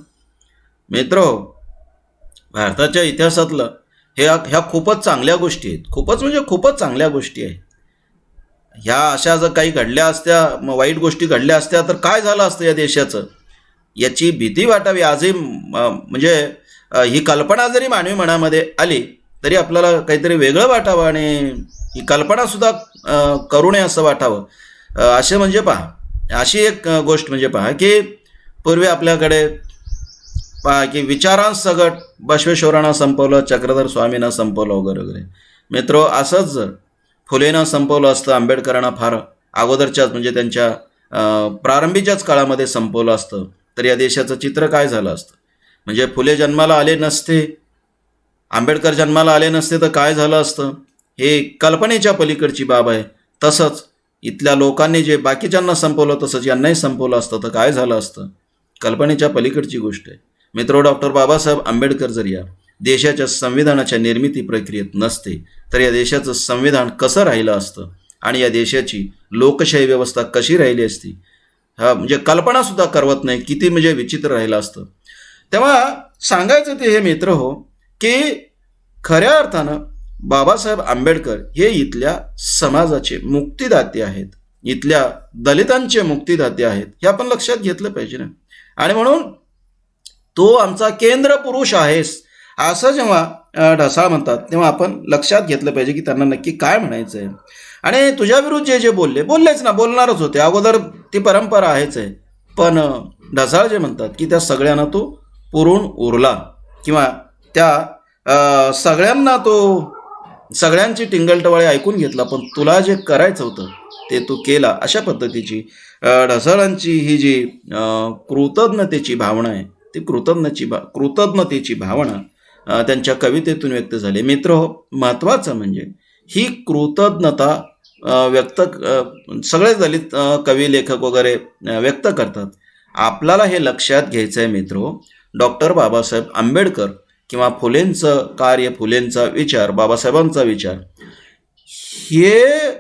मित्र हो, भारताच्या इतिहासातलं ह्या खूपच चांगल्या गोष्टी आहेत, खूपच चांगल्या गोष्टी आहेत. ह्या अशा जर काही घडल्या असत्या, वाईट गोष्टी घडल्या असत्या तर काय झालं असतं या देशाचं, याची भीती वाटावी आजही. म्हणजे ही कल्पना जरी मानवी मनामध्ये आली तरी आपल्याला काहीतरी वेगळं वाटावं आणि ही कल्पनासुद्धा करू नये असं वाटावं. असे म्हणजे पहा, अशी एक गोष्ट म्हणजे पहा की पूर्वी आपल्याकडे पहा की विचारांसकट बसवेश्वरांना संपवलं, चक्रधर स्वामींना संपवलं वगैरे वगैरे. मित्र, असंच जर फुलेंना संपवलं असतं, आंबेडकरांना फार अगोदरच्याच म्हणजे त्यांच्या प्रारंभीच्याच काळामध्ये संपवलं असतं तर या देशाचं चित्र काय झालं असतं? म्हणजे फुले जन्माला आले नसते, आंबेडकर जन्माला आले नसते तर काय झालं असतं? हे कल्पनेच्या पलीकडची बाब आहे. तसंच इथल्या लोकांनी जे बाकीच्यांना संपवलं तसंच यांनाही संपवलं असतं तर काय झालं असतं? कल्पनेच्या पलीकडची गोष्ट आहे. मित्र, डॉक्टर बाबासाहेब आंबेडकर जर या देशाच्या संविधानाच्या निर्मिती प्रक्रियेत नसते तर या देशाचं संविधान कसं राहिलं असतं आणि या देशाची लोकशाही व्यवस्था कशी राहिली असती, हा म्हणजे कल्पनासुद्धा करवत नाही, किती म्हणजे विचित्र राहिलं असतं. तेव्हा सांगायचं ते हे मित्र हो की खऱ्या अर्थानं बाबासाहेब आंबेडकर हे इथल्या समाजाचे मुक्तिदाते आहेत, इथल्या दलितांचे मुक्तिदाते आहेत, हे आपण लक्षात घेतलं पाहिजे ना. आणि म्हणून तो आमचा केंद्र पुरुष आहेस असं जेव्हा ढसाळ म्हणतात तेव्हा आपण लक्षात घेतलं पाहिजे की त्यांना नक्की काय म्हणायचं आहे. आणि तुझ्या विरुद्ध जे बोललेच ना, बोलणारच होते, अगोदर ती परंपरा आहेच आहे. पण ढसाळ जे म्हणतात की त्या सगळ्यांना तो पुरून उरला किंवा त्या सगळ्यांना तो सगळ्यांची टिंगलटवाळे ऐकून घेतला, पण तुला जे करायचं होतं ते तू केला, अशा पद्धतीची ढसाळांची ही जी कृतज्ञतेची भावना आहे ती कृतज्ञतेची भावना त्यांच्या कवितेतून व्यक्त झाली. मित्र हो, महत्त्वाचं म्हणजे ही कृतज्ञता सगळेच दलित कवी लेखक वगैरे व्यक्त करतात. आपल्याला हे लक्षात घ्यायचं आहे मित्र हो, डॉक्टर बाबासाहेब आंबेडकर किंवा फुलेंचं कार्य, फुलेंचा विचार, बाबासाहेबांचा विचार हे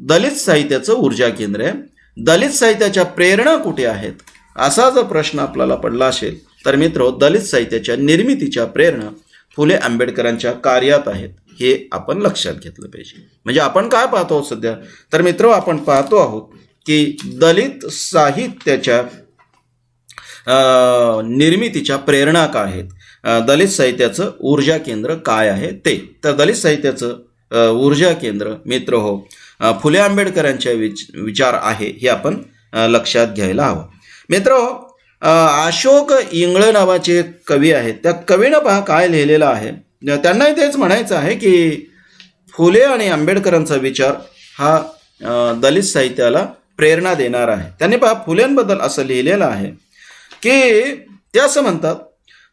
दलित साहित्याचं ऊर्जा केंद्र आहे. दलित साहित्याच्या प्रेरणा कुठे आहेत असा जर प्रश्न आपल्याला पडला असेल तर मित्र, दलित साहित्याच्या निर्मितीच्या प्रेरणा फुले आंबेडकरांच्या कार्यात आहेत, हे आपण लक्षात घेतलं पाहिजे. म्हणजे आपण काय पाहतो आहोत सध्या तर मित्र, आपण पाहतो आहोत की दलित साहित्याच्या निर्मितीच्या प्रेरणा काय आहेत, दलित साहित्याचं ऊर्जा केंद्र काय आहे ते. तर दलित साहित्याचं ऊर्जा केंद्र मित्र हो फुले आंबेडकरांच्या विचार आहे, हे आपण लक्षात घ्यायला हवं. मित्र हो, अशोक इंगळे नावाचे कवी आहेत, त्या कवीनं पहा काय लिहिलेलं आहे. त्यांनाही तेच म्हणायचं आहे की फुले आणि आंबेडकरांचा विचार हा दलित साहित्याला प्रेरणा देणार आहे. त्यांनी पहा फुल्यांबद्दल असं लिहिलेलं आहे की ते असं म्हणतात,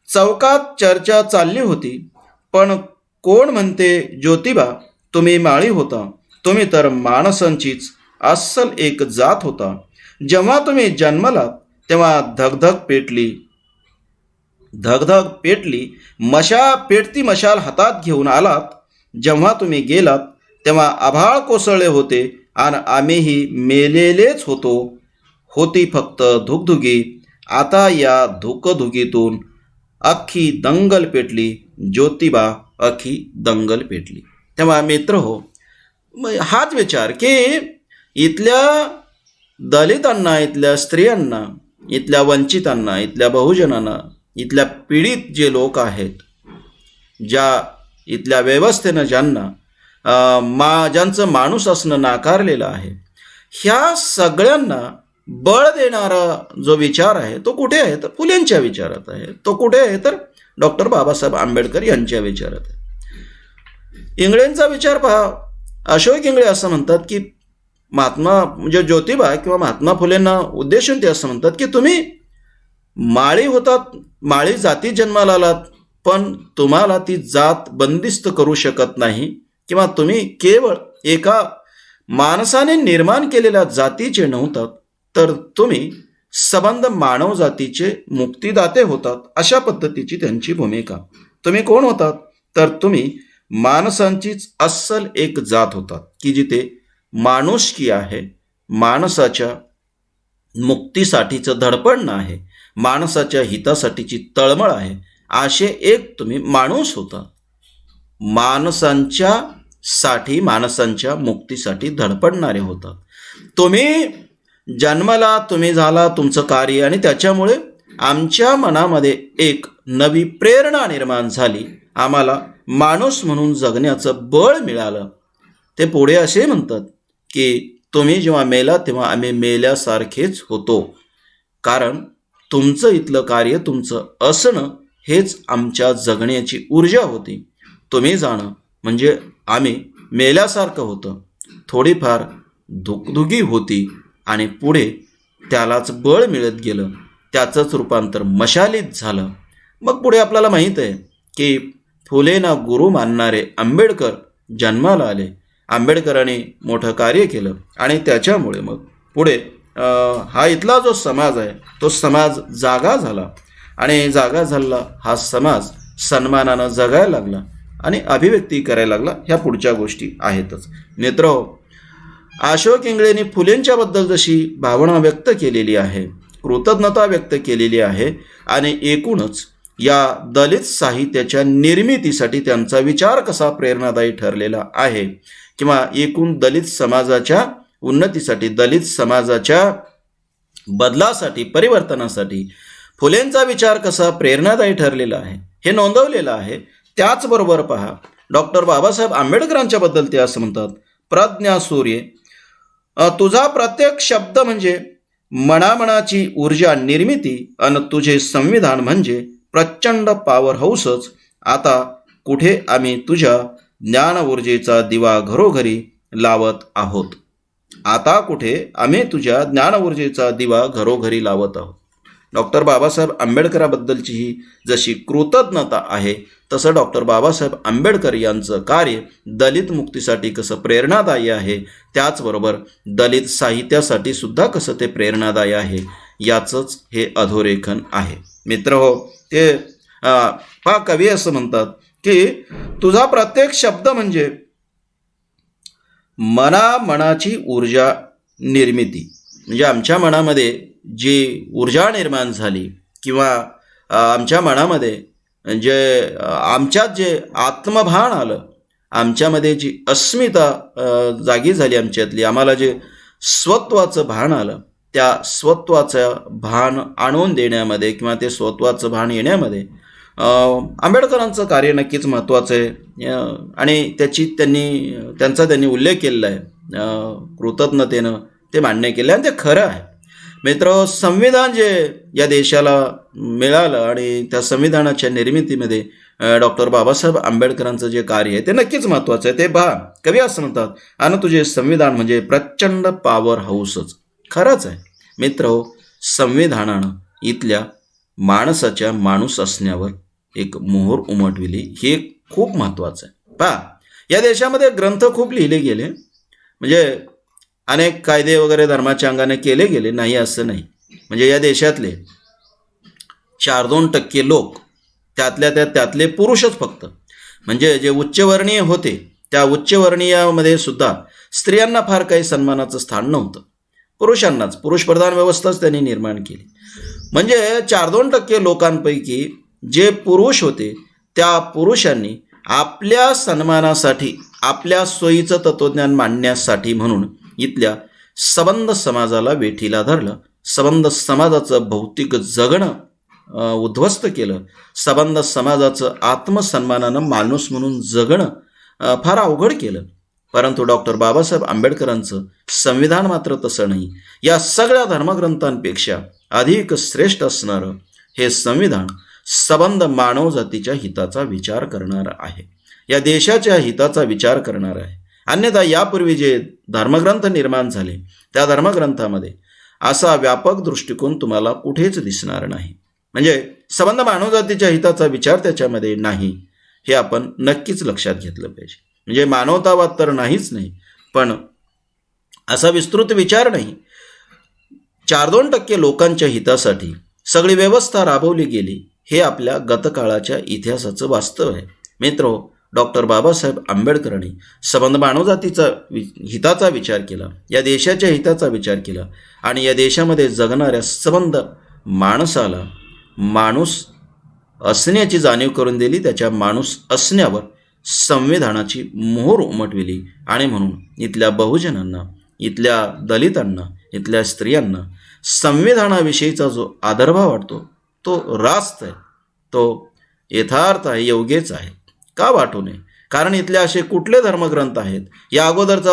चौकात चर्चा चालली होती, पण कोण म्हणते ज्योतिबा तुम्ही माळी होता, तुम्ही तर माणसांचीच अस्सल एक जात होता. जेव्हा तुम्ही जन्मलात तेव्हा धगधग पेटली, पेटती मशाल हातात घेऊन आलात. जेव्हा तुम्ही गेलात तेव्हा आभाळ कोसळले होते आणि आम्हीही मेलेलेच होती फक्त धुगधुगी. आता या धुकधुगीतून अख्खी दंगल पेटली, ज्योतिबा अख्खी दंगल पेटली. तेव्हा मित्र हो, हाच विचार की इथल्या दलितांना, इथल्या स्त्रियांना, इथल्या वंचितांना, इथल्या बहुजनांना, इथल्या पीडित जे लोक आहेत, इथल्या व्यवस्थेनं ज्यांचं माणूस असणं नाकारलेलं आहे, ह्या सगळ्यांना बळ देणारा जो विचार आहे तो कुठे आहे तर फुलेंच्या विचारात आहे. तो कुठे आहे तर डॉक्टर बाबासाहेब आंबेडकर यांच्या विचारात आहे. इंगळेंचा विचार पहा. अशोक इंगळे असं म्हणतात की म्हणजे ज्योतिबा किंवा महात्मा फुलेंना उद्देशून ते असं म्हणतात की तुम्ही माळी होतात, माळी जाती जन्माला आलात, पण तुम्हाला ती जात बंदिस्त करू शकत नाही किंवा तुम्ही केवळ एका माणसाने निर्माण केलेल्या जातीचे नव्हतात, तर तुम्ही सबंध मानव जातीचे मुक्तिदाते होतात. अशा पद्धतीची त्यांची भूमिका. तुम्ही कोण होतात तर तुम्ही माणसांचीच अस्सल एक जात होतात की जिथे माणुसकी आहे, माणसाच्या मुक्तीसाठीचं धडपण आहे, माणसाच्या हितासाठीची तळमळ आहे, असे एक तुम्ही माणूस होता. माणसांच्या मुक्तीसाठी धडपडणारे होतात. तुम्ही जन्माला, तुम्ही झाला तुमचं कार्य, आणि त्याच्यामुळे आमच्या मनामध्ये एक नवी प्रेरणा निर्माण झाली. आम्हाला माणूस म्हणून जगण्याचं बळ मिळालं. ते पुढे असे म्हणतात की तुम्ही जेव्हा मेला तेव्हा आम्ही मेल्यासारखेच होतो, कारण तुमचं इथलं कार्य, तुमचं असणं हेच आमच्या जगण्याची ऊर्जा होती. तुम्ही जाणं म्हणजे आम्ही मेल्यासारखं होतं. थोडीफार धुकधुकी होती आणि पुढे त्यालाच बळ मिळत गेलं, त्याचंच रूपांतर मशालीत झालं. मग पुढे आपल्याला माहीत आहे की फुलेंना गुरु मानणारे आंबेडकर जन्माला आले. आंबेडकरांनी मोठं कार्य केलं आणि त्याच्यामुळे मग पुढे हा इथला जो समाज आहे तो समाज जागा झाला, आणि जागा झाला हा समाज सन्मानानं जगायला लागला आणि अभिव्यक्ती करायला लागला. ह्या पुढच्या गोष्टी आहेतच. मित्रहो, अशोक इंगळेंनी फुलेंच्याबद्दल जशी भावना व्यक्त केलेली आहे, कृतज्ञता व्यक्त केलेली आहे, आणि एकूणच या दलित साहित्याच्या निर्मितीसाठी त्यांचा विचार कसा प्रेरणादायी ठरलेला आहे, किंवा एकूण दलित समाजाच्या उन्नतीसाठी, दलित समाजाच्या बदलासाठी, परिवर्तनासाठी फुलेंचा विचार कसा प्रेरणादायी ठरलेला आहे हे नोंदवलेलं आहे. त्याचबरोबर पहा, डॉक्टर बाबासाहेब आंबेडकरांच्या बद्दल ते असं म्हणतात, प्रज्ञा सूर्य, तुझा प्रत्येक शब्द म्हणजे मनामनाची ऊर्जा निर्मिती, आणि तुझे संविधान म्हणजे प्रचंड पॉवर हाऊसच. आता कुठे आम्ही तुझ्या ज्ञान ऊर्जेचा दिवा घरोघरी लावत आहोत. आता कुठे आम्ही तुझ्या ज्ञान ऊर्जेचा दिवा घरोघरी लावत आहोत. डॉक्टर बाबासाहेब आंबेडकरांबद्दलची ही जशी कृतज्ञता आहे, तसं डॉक्टर बाबासाहेब आंबेडकर यांचं कार्य दलित मुक्तीसाठी कसं प्रेरणादायी आहे, त्याचबरोबर दलित साहित्यासाठी सुद्धा कसं ते प्रेरणादायी आहे, याचंच हे अधोरेखन आहे. मित्रहो, ते कवी असं म्हणतात की तुझा प्रत्येक शब्द म्हणजे मनाची ऊर्जा निर्मिती. म्हणजे आमच्या मनामध्ये जी ऊर्जा निर्माण झाली, किंवा आमच्या मनामध्ये आमच्यात जे आत्मभान आलं, आमच्यामध्ये जी अस्मिता जागी झाली आमच्यातली, आम्हाला जे स्वत्वाचं भान आलं, त्या स्वत्वाचं भान आणून देण्यामध्ये किंवा ते स्वत्वाचं भान येण्यामध्ये आंबेडकरांचं कार्य नक्कीच महत्त्वाचं आहे, आणि त्यांचा त्यांनी उल्लेख केलेला आहे. कृतज्ञतेनं ते मान्य केलं आणि ते खरं आहे. मित्र, संविधान जे या देशाला मिळालं आणि त्या संविधानाच्या निर्मितीमध्ये डॉक्टर बाबासाहेब आंबेडकरांचं जे कार्य आहे ते नक्कीच महत्त्वाचं आहे. ते पहा, कवी असं म्हणतात, आणि तुझे संविधान म्हणजे प्रचंड पॉवर हाऊसच. खरंच आहे मित्र, संविधानानं इथल्या माणसाच्या माणूस असण्यावर एक मोहर उमटविली. हे खूप महत्त्वाचं आहे. पहा, या देशामध्ये ग्रंथ खूप लिहिले गेले, म्हणजे अनेक कायदे वगैरे धर्माच्या अंगाने केले गेले, नाही असं नाही. म्हणजे या देशातले 4-2% लोक, त्यातले पुरुषच फक्त, म्हणजे जे उच्चवर्णीय होते त्या उच्चवर्णीयामध्ये सुद्धा स्त्रियांना फार काही सन्मानाचं स्थान नव्हतं. पुरुषांनाच, पुरुषप्रधान व्यवस्थाच त्यांनी निर्माण केली. म्हणजे 4-2% लोकांपैकी जे पुरुष होते त्या पुरुषांनी आपल्या सन्मानासाठी, आपल्या सोयीचं तत्त्वज्ञान मांडण्यासाठी म्हणून इथल्या सबंध समाजाला वेठीला धरलं. सबंध समाजाचं भौतिक जगणं उद्ध्वस्त केलं. सबंध समाजाचं आत्मसन्मानानं माणूस म्हणून जगणं फार अवघड केलं. परंतु डॉक्टर बाबासाहेब आंबेडकरांचं संविधान मात्र तसं नाही. या सगळ्या धर्मग्रंथांपेक्षा अधिक श्रेष्ठ असणारं हे संविधान सबंध मानवजातीच्या हिताचा विचार करणार आहे, या देशाच्या हिताचा विचार करणार आहे. अन्यथा यापूर्वी जे धर्मग्रंथ निर्माण झाले त्या धर्मग्रंथामध्ये असा व्यापक दृष्टिकोन तुम्हाला कुठेच दिसणार नाही. म्हणजे सबंध मानवजातीच्या हिताचा विचार त्याच्यामध्ये नाही, हे आपण नक्कीच लक्षात घेतलं पाहिजे. म्हणजे मानवतावाद तर नाहीच नाही, पण असा विस्तृत विचार नाही. 4-2% लोकांच्या हितासाठी सगळी व्यवस्था राबवली गेली, हे आपल्या गतकाळाच्या इतिहासाचं वास्तव आहे. मित्रो, डॉक्टर बाबासाहेब आंबेडकरांनी सबंध मानवजातीचा हिताचा विचार केला, या देशाच्या हिताचा विचार केला, आणि या देशामध्ये जगणाऱ्या सबंध माणसाला माणूस असण्याची जाणीव करून दिली. त्याच्या माणूस असण्यावर संविधानाची मोहर उमटविली. आणि म्हणून इथल्या बहुजनांना, इथल्या दलितांना, इथल्या स्त्रियांना संविधानाविषयीचा जो आदरभाव वाटतो तो रास्त आहे, तो यथार्थ आहे, योग्यच आहे. का वाटू नये? कारण इथले असे कुठले धर्मग्रंथ आहेत, या अगोदरचा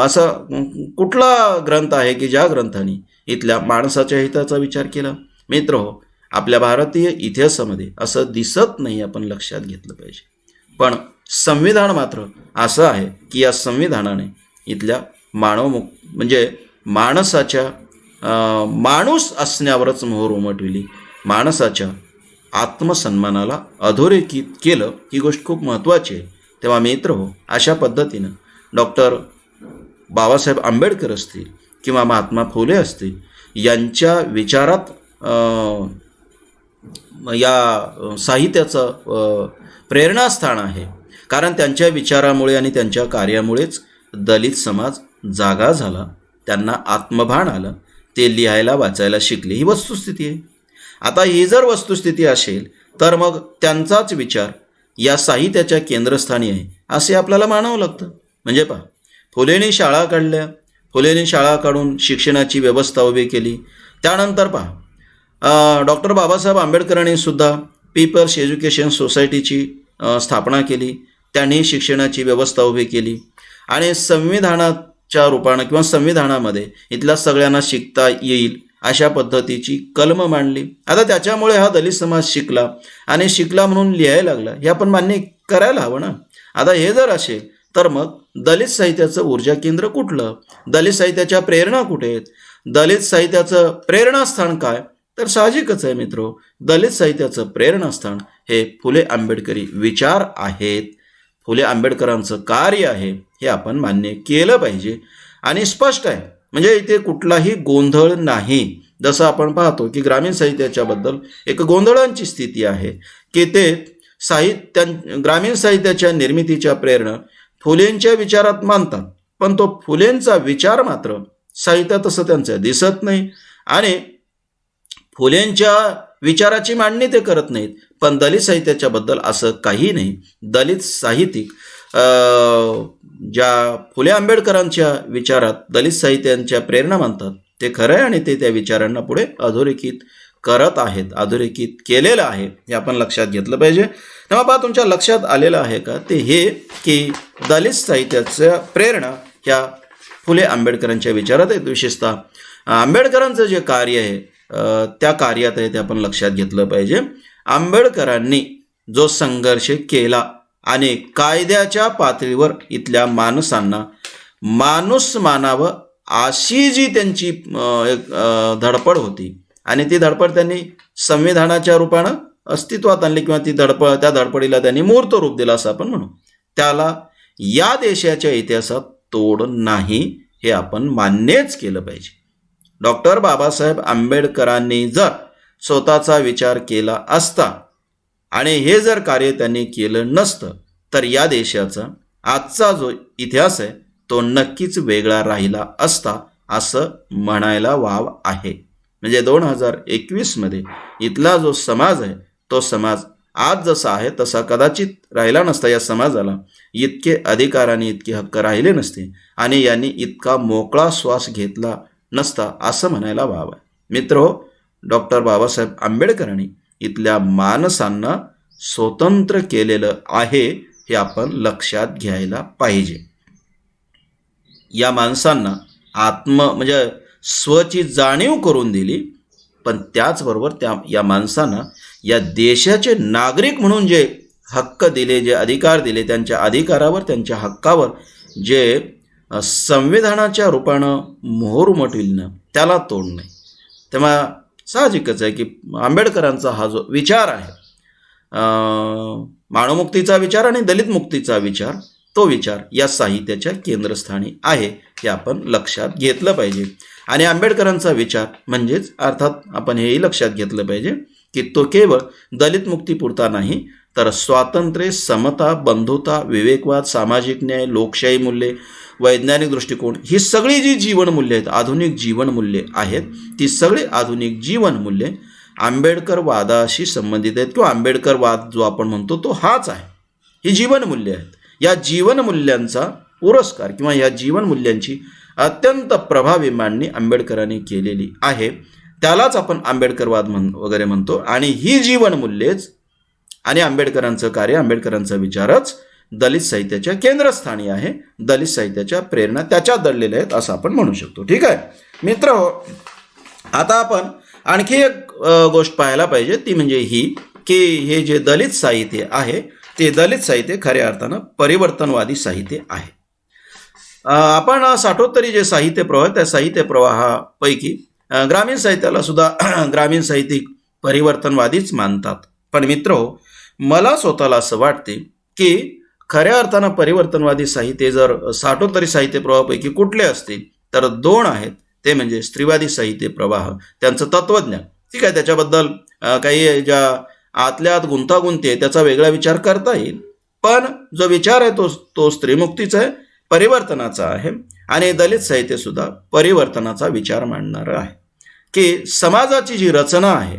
असं कुठला ग्रंथ आहे की ज्या ग्रंथाने इथल्या माणसाच्या हिताचा विचार केला? मित्र हो, आपल्या भारतीय इतिहासामध्ये असं दिसत नाही, आपण लक्षात घेतलं पाहिजे. पण संविधान मात्र असं आहे की या संविधानाने इथल्या म्हणजे माणसाच्या माणूस असण्यावरच मोहर उमटविली, माणसाच्या आत्मसन्मानाला अधोरेखित केलं. ही गोष्ट खूप महत्त्वाची आहे. तेव्हा मित्र हो, अशा पद्धतीनं डॉक्टर बाबासाहेब आंबेडकर असतील किंवा महात्मा फुले असतील, यांच्या विचारात या साहित्याचं प्रेरणास्थान आहे. कारण त्यांच्या विचारामुळे आणि त्यांच्या कार्यामुळेच दलित समाज जागा झाला, त्यांना आत्मभान आलं, ते लिहायला वाचायला शिकले. ही वस्तुस्थिती आहे. आता ही जर वस्तुस्थिती असेल तर मग त्यांचाच विचार या साहित्याच्या केंद्रस्थानी आहे असे आपल्याला मानावं लागतं. म्हणजे पहा, फुलेंनी शाळा काढल्या, फुलेंनी शाळा काढून शिक्षणाची व्यवस्था उभी केली. त्यानंतर पहा, डॉक्टर बाबासाहेब आंबेडकरांनी सुद्धा पीपल्स एज्युकेशन सोसायटीची स्थापना केली, त्यांनी शिक्षणाची व्यवस्था उभी केली, आणि संविधानाच्या रूपानं किंवा संविधानामध्ये इथल्या सगळ्यांना शिकता येईल अशा पद्धतीची कलम मांडली. आता त्याच्यामुळे हा दलित समाज शिकला, आणि शिकला म्हणून लिहायला लागला, हे आपण मान्य करायला हवं ना. आता हे जर असेल तर मग दलित साहित्याचं ऊर्जा केंद्र कुठलं? दलित साहित्याच्या प्रेरणा कुठे आहेत? दलित साहित्याचं प्रेरणास्थान काय? तर साहजिकच आहे मित्रो, दलित साहित्याचं प्रेरणास्थान हे फुले आंबेडकरी विचार आहेत, फुले आंबेडकरांचं कार्य आहे, हे आपण मान्य केलं पाहिजे. आणि स्पष्ट आहे, म्हणजे इथे कुठलाही गोंधळ नाही. जसं आपण पाहतो की ग्रामीण साहित्याच्या बद्दल एक गोंधळांची स्थिती आहे की ते ग्रामीण साहित्याच्या निर्मितीच्या प्रेरणा फुलेंच्या विचारात मानतात, पण तो फुलेंचा विचार मात्र साहित्यात तसं त्यांचं दिसत नाही, आणि फुलेंच्या विचाराची मांडणी ते करत नाहीत. पण दलित साहित्याच्या बद्दल असं काही नाही. दलित साहित्यिक ज्या फुले आंबेडकरांच्या विचारात दलित साहित्यांच्या प्रेरणा मानतात ते खरं आहे, आणि ते त्या विचारांना पुढे अधोरेखित करत आहेत, अधोरेखित केलेलं आहे, हे आपण लक्षात घेतलं पाहिजे. तेव्हा पहा, तुमच्या लक्षात आलेलं आहे का ते हे की दलित साहित्याच्या प्रेरणा ह्या फुले आंबेडकरांच्या विचारात आहेत. विशेषतः आंबेडकरांचं जे कार्य आहे त्या कार्यात आहे ते आपण लक्षात घेतलं पाहिजे. आंबेडकरांनी जो संघर्ष केला आणि कायद्याच्या पातळीवर इथल्या माणसांना माणूस मानावं अशी जी त्यांची एक धडपड होती आणि ती धडपड त्यांनी संविधानाच्या रूपानं अस्तित्वात आणली किंवा त्या धडपडीला त्यांनी मूर्त रूप दिलं असं आपण म्हणू. त्याला या देशाच्या इतिहासात तोड नाही हे आपण मान्यच केलं पाहिजे. डॉक्टर बाबासाहेब आंबेडकरांनी जर स्वतःचा विचार केला असता आणि हे जर कार्य त्यांनी केलं नसतं तर या देशाचा आजचा जो इतिहास आहे तो नक्कीच वेगळा राहिला असता असं म्हणायला वाव आहे. म्हणजे 2021मध्ये इथला जो समाज आहे तो समाज आज जसा आहे तसा कदाचित राहिला नसता. या समाजाला इतके अधिकार आणि इतके हक्क राहिले नसते आणि यांनी इतका मोकळा श्वास घेतला नसता असं म्हणायला वाव आहे. मित्रहो, डॉक्टर बाबासाहेब आंबेडकरांनी इथल्या माणसांना स्वतंत्र केलेलं आहे हे आपण लक्षात घ्यायला पाहिजे. या माणसांना म्हणजे स्वची जाणीव करून दिली, पण त्याचबरोबर या माणसांना या देशाचे नागरिक म्हणून जे हक्क दिले, जे अधिकार दिले, त्यांच्या अधिकारावर त्यांच्या हक्कावर जे संविधानाच्या रूपानं मोहर उमटविलं त्याला तोड नाही. तेव्हा साहजिकच आहे की आंबेडकरांचा हा जो विचार आहे, मानवमुक्तीचा विचार आणि दलित मुक्तीचा विचार, तो विचार या साहित्याच्या केंद्रस्थानी आहे हे आपण लक्षात घेतलं पाहिजे. आणि आंबेडकरांचा विचार म्हणजेच अर्थात आपण हेही लक्षात घेतलं पाहिजे की तो केवळ दलित मुक्तीपुरता नाही तर स्वातंत्र्य, समता, बंधुता, विवेकवाद, सामाजिक न्याय, लोकशाही मूल्ये, वैज्ञानिक दृष्टिकोन ही सगळी जी जीवनमूल्ये आहेत, आधुनिक जीवनमूल्ये आहेत, ती सगळी आधुनिक जीवनमूल्ये आंबेडकरवादाशी संबंधित आहेत किंवा आंबेडकरवाद जो आपण म्हणतो तो हाच आहे. ही जीवनमूल्ये आहेत. या जीवनमूल्यांचा पुरस्कार किंवा या जीवनमूल्यांची अत्यंत प्रभावी मांडणी आंबेडकरांनी केलेली आहे. त्यालाच आपण आंबेडकरवाद वगैरे म्हणतो. आणि ही जीवनमूल्येच आणि आंबेडकरांचं कार्य, आंबेडकरांचा विचारच दलित साहित्याच्या केंद्रस्थानी आहे. दलित साहित्याच्या प्रेरणा त्याच्यात दडलेल्या आहेत असं आपण म्हणू शकतो. ठीक आहे मित्रहो, आता आपण आणखी एक गोष्ट पाहायला पाहिजे, ती म्हणजे ही की हे जे दलित साहित्य आहे ते दलित साहित्य खऱ्या अर्थानं परिवर्तनवादी साहित्य आहे. आपण साठोत्तरी जे साहित्य प्रवाह त्या साहित्य प्रवाहापैकी ग्रामीण साहित्याला सुद्धा ग्रामीण साहित्यिक परिवर्तनवादीच मानतात. पण मित्रहो, मला स्वतःला असं वाटते की खऱ्या अर्थानं परिवर्तनवादी साहित्य जर साठोत्तरी साहित्य प्रवाहापैकी कुठले असतील तर 2 आहेत. ते म्हणजे स्त्रीवादी साहित्य प्रवाह, त्यांचं तत्वज्ञान, ठीक आहे, त्याच्याबद्दल काही ज्या आतल्या आत गुंतागुंती आहे त्याचा वेगळा विचार करता येईल. पण जो विचार आहे तो स्त्रीमुक्तीचा आहे, परिवर्तनाचा आहे. आणि दलित साहित्य सुद्धा परिवर्तनाचा विचार मांडणारं आहे की समाजाची जी रचना आहे,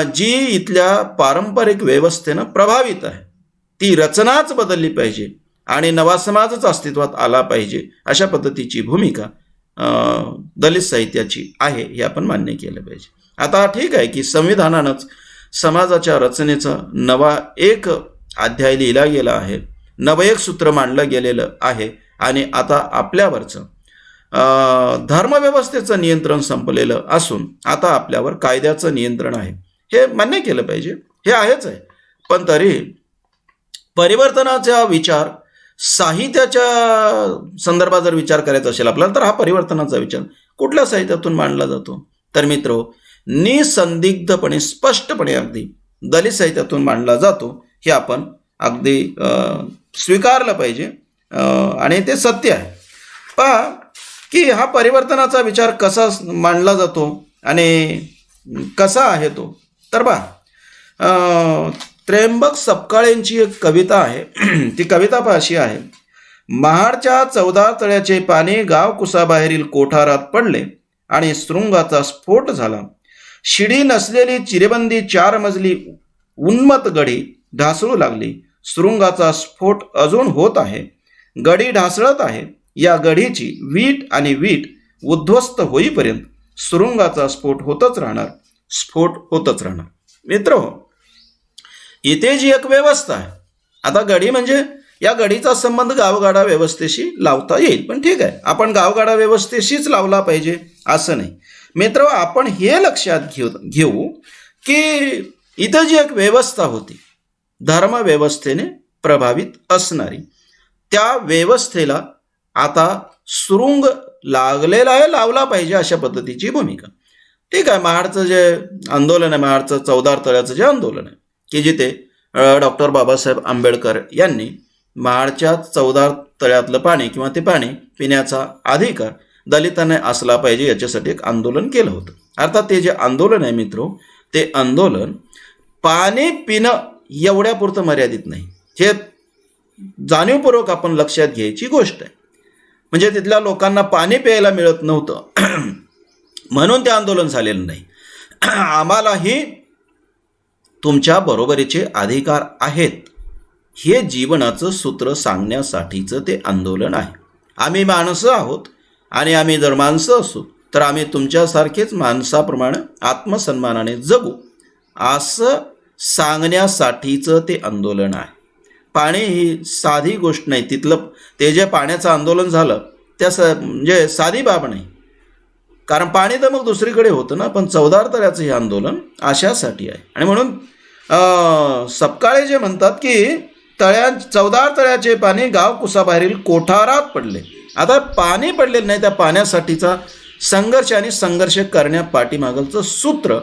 जी इथल्या पारंपरिक व्यवस्थेनं प्रभावित आहे, ती रचनाच बदलली पाहिजे आणि नवा समाजच अस्तित्वात आला पाहिजे, अशा पद्धतीची भूमिका दलित साहित्याची आहे हे आपण मान्य केलं पाहिजे. आता ठीक आहे की संविधानानंच समाजाच्या रचनेचा नवा एक अध्याय लिहिला गेला आहे, नवं एक सूत्र मांडलं गेलेलं आहे आणि आता आपल्यावरचं धर्मव्यवस्थेचं नियंत्रण संपलेलं असून आता आपल्यावर कायद्याचं नियंत्रण आहे हे मान्य केलं पाहिजे. हे आहेच आहे. पण तरी परिवर्तनाचा विचार साहित्याच्या संदर्भात जर विचार करायचा असेल आपल्याला तर हा परिवर्तनाचा विचार कुठल्या साहित्यातून मांडला जातो तर मित्रो निसंदिग्धपणे स्पष्टपणे अगदी दलित साहित्यातून मांडला जातो. हे आपण अगदी स्वीकारलं पाहिजे आणि ते सत्य आहे. पहा की हा परिवर्तनाचा विचार कसा मांडला जातो आणि कसा आहे तो तर त्र्यंबक सपकाळेंची एक कविता आहे. ती कविता अशी आहे: महाडच्या 14 तळ्याचे पाणी गाव कुसाबाहेरील कोठारात पडले आणि शृंगाचा स्फोट झाला. शिडी नसलेली चिरेबंदी 4 मजली उन्मत गडी ढासळू लागली. शृंगाचा स्फोट अजून होत आहे. गडी ढासळत आहे. या गडीची वीट आणि वीट उद्ध्वस्त होईपर्यंत शृंगाचा स्फोट होतच राहणार, स्फोट होतच राहणार. मित्रहो, इथे जी एक व्यवस्था आहे, आता गडी म्हणजे या गडीचा संबंध गावगाडा व्यवस्थेशी लावता येईल, पण ठीक आहे, आपण गावगाडा व्यवस्थेशीच लावला पाहिजे असं नाही. मित्र, आपण हे लक्षात घेऊ की इथं जी एक व्यवस्था होती धर्मव्यवस्थेने प्रभावित असणारी, त्या व्यवस्थेला आता सुरुंग लागलेला आहे, लावला पाहिजे अशा पद्धतीची भूमिका. ठीक आहे, महाडचं जे आंदोलन आहे, महाडचं चौदार तळ्याचं जे आंदोलन आहे की जिथे डॉक्टर बाबासाहेब आंबेडकर यांनी महाडच्या चौदार तळ्यातलं पाणी किंवा ते पाणी पिण्याचा अधिकार दलितांना असला पाहिजे याच्यासाठी एक आंदोलन केलं होतं. अर्थात ते जे आंदोलन आहे मित्रो, ते आंदोलन पाणी पिणं एवढ्यापुरतं मर्यादित नाही, हे जाणीवपूर्वक आपण लक्षात घ्यायची गोष्ट आहे. म्हणजे तिथल्या लोकांना पाणी प्यायला मिळत नव्हतं म्हणून ते आंदोलन झालेलं नाही. आम्हालाही तुमच्या बरोबरीचे अधिकार आहेत हे जीवनाचं सूत्र सांगण्यासाठीचं ते आंदोलन आहे. आम्ही माणसं आहोत आणि आम्ही जर माणसं असू तर आम्ही तुमच्यासारखेच माणसाप्रमाणे आत्मसन्मानाने जगू असं सांगण्यासाठीचं ते आंदोलन आहे. पाणी ही साधी गोष्ट नाही. तिथलं ते जे पाण्याचं आंदोलन झालं त्या म्हणजे साधी बाब नाही, कारण पाणी तर मग दुसरीकडे होतं ना. पण चौदार तळ्याचं हे आंदोलन अशासाठी आहे. आणि म्हणून सपकाळे जे म्हणतात की चौदार तळ्याचे पाणी गाव कुसाबाहेरील कोठारात पडले. आता पाणी पडलेलं नाही, त्या पाण्यासाठीचा संघर्ष आणि संघर्ष करण्या पाठीमागचं सूत्र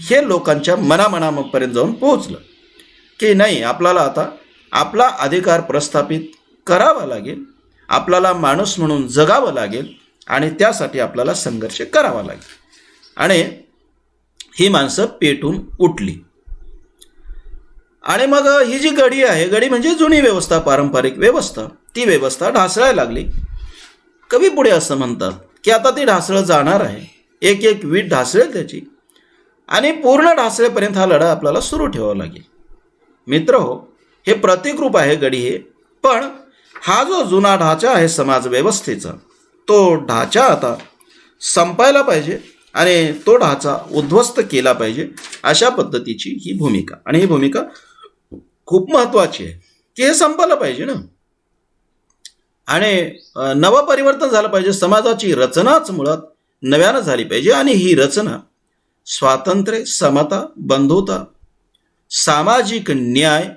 हे लोकांच्या मनामनापर्यंत जाऊन पोहोचलं की नाही, आपल्याला आता आपला अधिकार प्रस्थापित करावा लागेल, आपल्याला माणूस म्हणून जगावं लागेल आणि त्यासाठी आपल्याला संघर्ष करावा लागेल. आणि ही माणसं पेटून उठली. आणि मग ही जी गडी आहे, गडी म्हणजे जुनी व्यवस्था, पारंपरिक व्यवस्था, ती व्यवस्था ढासळायला लागली. कवी पुढे असं म्हणतात की आता ती ढासळत जाणार आहे, एक एक वीट ढासळेल त्याची, आणि पूर्ण ढासळेपर्यंत हा लढा आपल्याला सुरू ठेवावा लागेल. मित्र हो, हे प्रतिकरूप आहे गडी हे. पण हा जो जुना ढाचा आहे समाज व्यवस्थेचा, तो ढाचा आता संपायला पाहिजे आणि तो ढाचा उद्ध्वस्त केला पाहिजे, अशा पद्धतीची ही भूमिका. आणि ही भूमिका खूप महत्त्वाची आहे की हे संपायला पाहिजे ना. आणि नवपरिवर्तन झालं पाहिजे. समाजाची रचनाच मुळात नव्यानं झाली पाहिजे. आणि ही रचना स्वातंत्र्य, समता, बंधुता, सामाजिक न्याय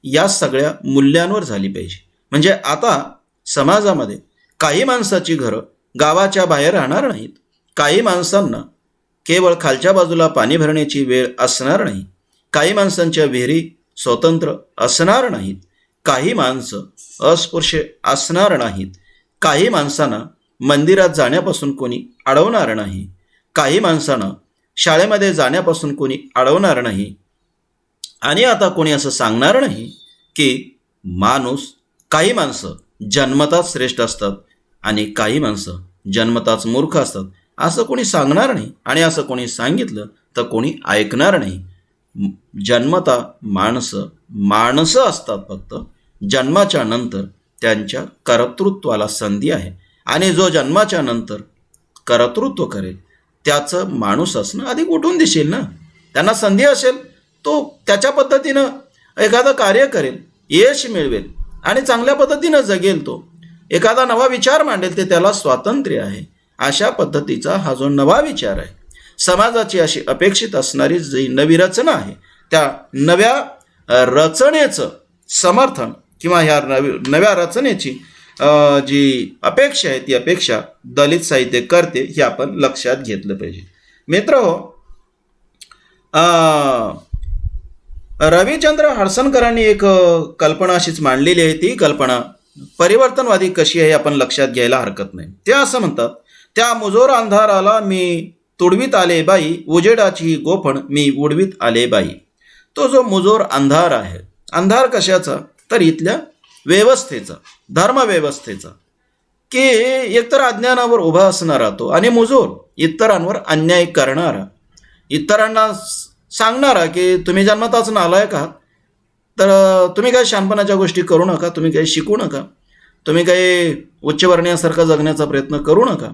या सगळ्या मूल्यांवर झाली पाहिजे. म्हणजे आता समाजामध्ये काही माणसाची घरं गावाच्या बाहेर राहणार नाहीत, काही माणसांना केवळ खालच्या बाजूला पाणी भरण्याची वेळ असणार नाही, काही माणसांच्या विहिरी स्वतंत्र असणार नाहीत, काही माणसं अस्पृश्य असणार नाहीत, काही माणसांना मंदिरात जाण्यापासून कोणी अडवणार नाही, काही माणसांना शाळेमध्ये जाण्यापासून कोणी अडवणार नाही. आणि आता कोणी असं सांगणार नाही की काही माणसं जन्मताच श्रेष्ठ असतात आणि काही माणसं जन्मताच मूर्ख असतात, असं कोणी सांगणार नाही. आणि असं कोणी सांगितलं तर कोणी ऐकणार नाही. जन्मता माणसं असतात, फक्त जन्माच्या नंतर त्यांच्या कर्तृत्वाला संधी आहे. आणि जो जन्माच्या नंतर कर्तृत्व करेल त्याचं माणूस असणं अधिक उठून दिसेल ना. त्यांना संधी असेल, तो त्याच्या पद्धतीनं एखादं कार्य करेल, यश मिळवेल आणि चांगल्या पद्धतीनं जगेल. तो एखादा नवा विचार मांडेल, ते त्याला स्वातंत्र्य आहे. अशा पद्धतीचा हा जो नवा विचार आहे, समाजाची अशी अपेक्षित असणारी जी नवी रचना आहे, त्या नव्या रचनेचं समर्थन किंवा ह्या नव्या रचनेची जी अपेक्षा आहे, ती अपेक्षा दलित साहित्य करते, हे आपण लक्षात घेतलं पाहिजे. मित्रहो, रविचंद्र हडसनकरांनी एक कल्पना अशीच मांडलेली आहे. ती कल्पना परिवर्तनवादी कशी आहे आपण लक्षात घ्यायला हरकत नाही. ते असं म्हणतात, त्या मुजोर अंधाराला मी तुडवीत आले बाई, उजेडाची गोफण मी उडवीत आले बाई. तो जो मुजोर अंधार आहे, अंधार कशाचा, तर इथल्या व्यवस्थेचा, धर्मव्यवस्थेचा, की एकतर अज्ञानावर उभा असणारा तो, आणि मुजोर इतरांवर अन्याय करणारा, इतरांना सांगणारा की तुम्ही जन्मताच नालायक आहात, तर तुम्ही काही शहाणपणाच्या गोष्टी करू नका, तुम्ही काही शिकू नका, तुम्ही काही उच्चवर्णीयासारखा जगण्याचा प्रयत्न करू नका.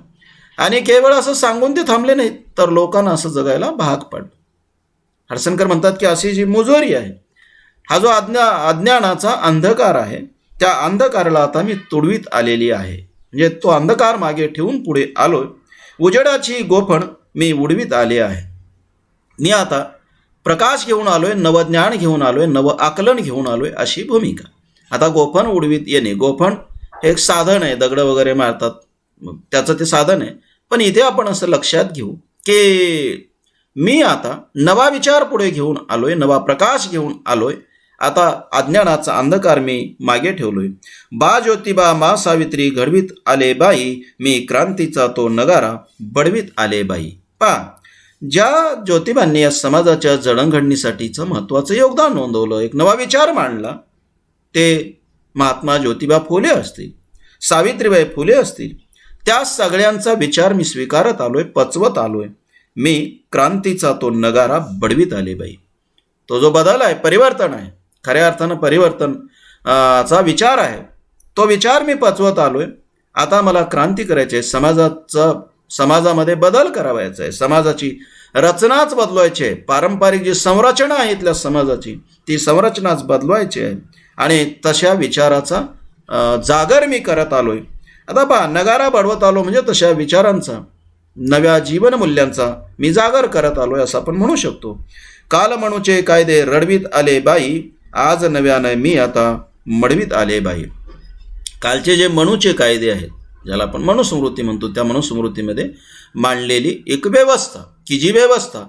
आणि केवळ असं सांगून ते थांबले नाहीत, तर लोकांना असं जगायला भाग पाडलं. हडसनकर म्हणतात की अशी जी मुजोरी आहे, हा जो अज्ञानाचा अंधकार आहे, त्या अंधकाराला आता मी तुडवीत आलेली आहे. म्हणजे तो अंधकार मागे ठेवून पुढे आलोय. उजेडाची गोफण मी उडवीत आले आहे. मी आता प्रकाश घेऊन आलोय, नवज्ञान घेऊन आलोय, नव आकलन घेऊन आलोय, अशी भूमिका. आता गोफण उडवीत येणे, गोफण हे एक साधन आहे, दगड वगैरे मारतात त्याचं ते साधन आहे. पण इथे आपण असं लक्षात घेऊ की मी आता नवा विचार पुढे घेऊन आलोय, नवा प्रकाश घेऊन आलोय. आता अज्ञानाचा अंधकार मी मागे ठेवलोय. बा ज्योतिबा मा सावित्री घडवीत आले बाई, मी क्रांतीचा तो नगारा बडवीत आले बाई. ज्या ज्योतिबांनी या समाजाच्या जडणघडणीसाठीचं महत्त्वाचं योगदान नोंदवलं, एक नवा विचार मांडला, ते महात्मा ज्योतिबा फुले असतील, सावित्रीबाई फुले असतील, त्या सगळ्यांचा विचार मी स्वीकारत आलोय, पचवत आलोय. मी क्रांतीचा तो नगारा बडवीत आले बाई. तो जो बदल आहे, परिवर्तन आहे, खऱ्या अर्थानं परिवर्तन चा विचार आहे, तो विचार मी पचवत आलोय. आता मला क्रांती करायची आहे, समाजामध्ये बदल करावायचा आहे, समाजाची रचनाच बदलवायची आहे. पारंपरिक जी संरचना आहे इथल्या समाजाची, ती संरचनाच बदलवायची आहे. आणि तशा विचाराचा जागर मी करत आलोय. आता नगारा बडवत आलो म्हणजे तशा विचारांचा, नव्या जीवनमूल्यांचा मी जागर करत आलोय असं आपण म्हणू शकतो. काल म्हणूचे कायदे रडवीत आले बाई, आज नव्यानं मी आता मडवीत आले बाई. कालचे जे मनूचे कायदे आहेत, ज्याला आपण मनुस्मृती म्हणतो, त्या मनुस्मृतीमध्ये मांडलेली एक व्यवस्था, की जी व्यवस्था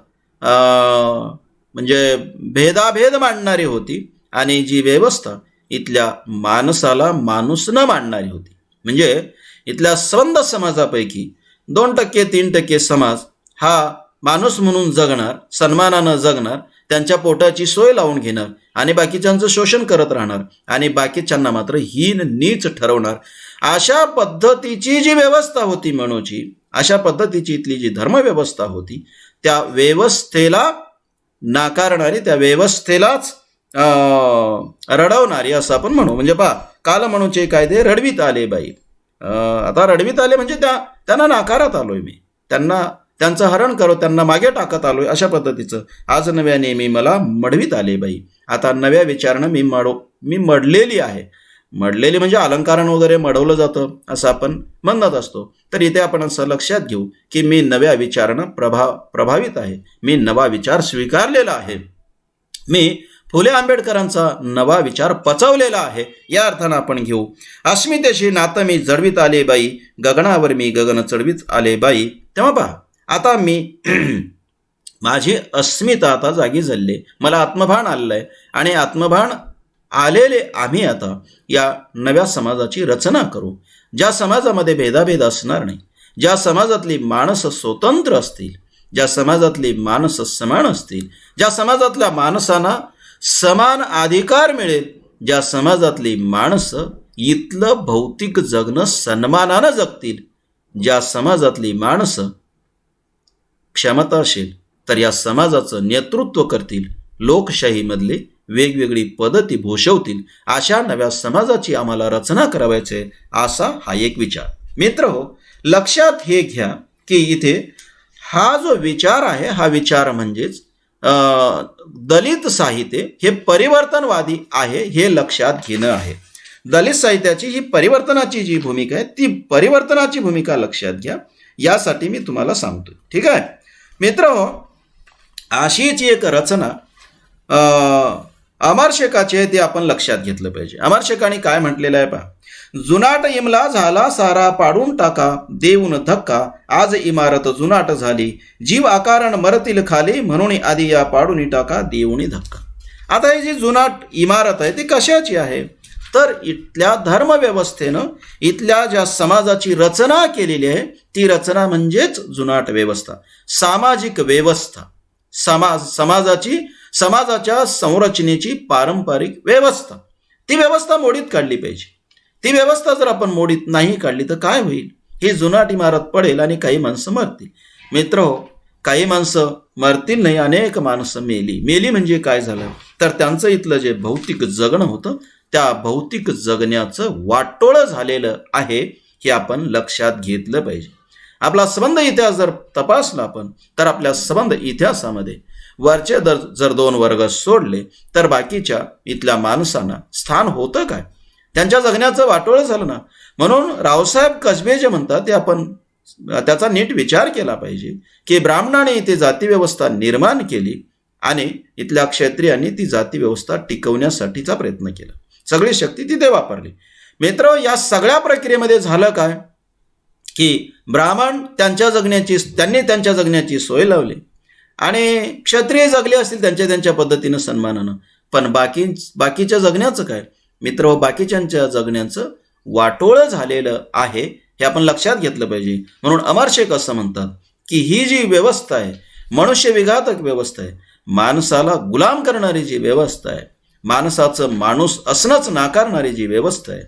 म्हणजे भेदाभेद मांडणारी होती, आणि जी व्यवस्था इथल्या माणसाला माणूस न मांडणारी होती. म्हणजे इथल्या संबंध समाजापैकी 2% 3% समाज हा माणूस म्हणून जगणार, सन्मानानं जगणार, त्यांच्या पोटाची सोय लावून घेणार, आणि बाकीच्यांचं शोषण करत राहणार, आणि बाकीच्यांना मात्र हीन नीच ठरवणार. अशा पद्धतीची जी व्यवस्था होती मनूची, अशा पद्धतीची इथली जी धर्मव्यवस्था होती, त्या व्यवस्थेला नाकारणारी, त्या व्यवस्थेलाच रडवणारी असं आपण म्हणू. म्हणजे काल म्हणूचे कायदे रडवीत आले बाई. आता रडवीत आले म्हणजे त्यांना नाकारत आलोय मी, त्यांचं हरण करो, त्यांना मागे टाकत आलोय, अशा पद्धतीचं. आज नव्याने मी मला मडवीत आले बाई. आता नव्या विचारानं मी मडलेली आहे. मडलेली म्हणजे अलंकारण वगैरे मडवलं जातं असं आपण म्हणत असतो. तर इथे आपण असं लक्षात घेऊ की मी नव्या विचारानं प्रभावित आहे, मी नवा विचार स्वीकारलेला आहे, मी फुले आंबेडकरांचा नवा विचार पचवलेला आहे, या अर्थानं आपण घेऊ. अस्मितेशी नातं मी जडवीत आले बाई, गगनावर मी गगन चढवीत आले बाई. तेव्हा आता मी माझी अस्मिता आता जागी झाली, मला आत्मभान आलेलं आहे, आणि आत्मभान आलेले आम्ही आता या नव्या समाजाची रचना करू, ज्या समाजामध्ये भेदाभेद असणार नाही, ज्या समाजातली माणसं स्वतंत्र असतील, ज्या समाजातली माणसं समान असतील, ज्या समाजातल्या माणसांना समान अधिकार मिळेल, ज्या समाजातली माणसं इथलं भौतिक जगणं सन्मानानं जगतील, ज्या समाजातली माणसं क्षमताशील तर या समाजाचं नेतृत्व करतील, लोकशाहीमधले वेगवेगळी पद्धती भूषवतील, अशा नव्या समाजाची आम्हाला रचना करायची आहे, असा हा एक विचार. मित्रहो, लक्षात हे घ्या की इथे हा जो विचार आहे, हा विचार म्हणजेच दलित साहित्य हे परिवर्तनवादी आहे, हे लक्षात घेणं आहे. दलित साहित्याची ही परिवर्तनाची जी भूमिका आहे, ती परिवर्तनाची भूमिका लक्षात घ्या, यासाठी मी तुम्हाला सांगतो. ठीक आहे मित्रहो, अशीच एक रचना अमर शेखाची आहे, ती आपण लक्षात घेतलं पाहिजे. अमर शेखाने काय म्हटलेलं आहे पहा. जुनाट इमला झाला सारा पाडून टाका, देऊन धक्का, आज इमारत जुनाट झाली, जीव आकारण मरतील खाली, म्हणून आधी या पाडून टाका, देऊन धक्का. आता ही जी जुनाट इमारत आहे ती कशाची आहे, तर इथल्या धर्मव्यवस्थेनं इथल्या ज्या समाजाची रचना केलेली आहे, ती रचना म्हणजेच जुनाट व्यवस्था, सामाजिक व्यवस्था, समाजाच्या संरचनेची पारंपरिक व्यवस्था, ती व्यवस्था मोडीत काढली पाहिजे. ती व्यवस्था जर आपण मोडीत नाही काढली तर काय होईल, ही जुनाट इमारत पडेल आणि काही माणसं मरतील. मित्रहो, काही माणसं मरतील नाही, अनेक माणसं मेली म्हणजे काय झालं, तर त्यांचं इथलं जे भौतिक जगणं होतं, त्या भौतिक जगण्याचं वाटोळं झालेलं आहे, हे आपण लक्षात घेतलं पाहिजे. आपला संबंध इतिहास जर तपासला आपण, तर आपल्या संबंध इतिहासामध्ये वरचे जर 2 वर्ग सोडले तर बाकीच्या इथल्या माणसांना स्थान होतं काय, त्यांच्या जगण्याचं वाटोळं झालं ना. म्हणून रावसाहेब कसबे जे म्हणतात ते आपण त्याचा नीट विचार केला पाहिजे की ब्राह्मणाने इथे जातीव्यवस्था निर्माण केली, आणि इथल्या क्षत्रियांनी ती जाती व्यवस्था टिकवण्यासाठीचा प्रयत्न केला. सगळी शक्ती तिथे वापरली. मित्र, या सगळ्या प्रक्रियेमध्ये झालं काय की ब्राह्मण त्यांनी त्यांच्या जगण्याची सोय लावली आणि क्षत्रिय जगले असतील त्यांच्या पद्धतीनं सन्मानानं. पण बाकीच्या जगण्याचं काय मित्र, बाकीच्यांच्या जगण्याचं वाटोळं झालेलं आहे हे आपण लक्षात घेतलं पाहिजे. म्हणून अमर शेख असं म्हणतात की ही जी व्यवस्था आहे, मनुष्य विघातक व्यवस्था आहे, माणसाला गुलाम करणारी जी व्यवस्था आहे, माणसाचं माणूस असणंच नाकारणारी जी व्यवस्था आहे,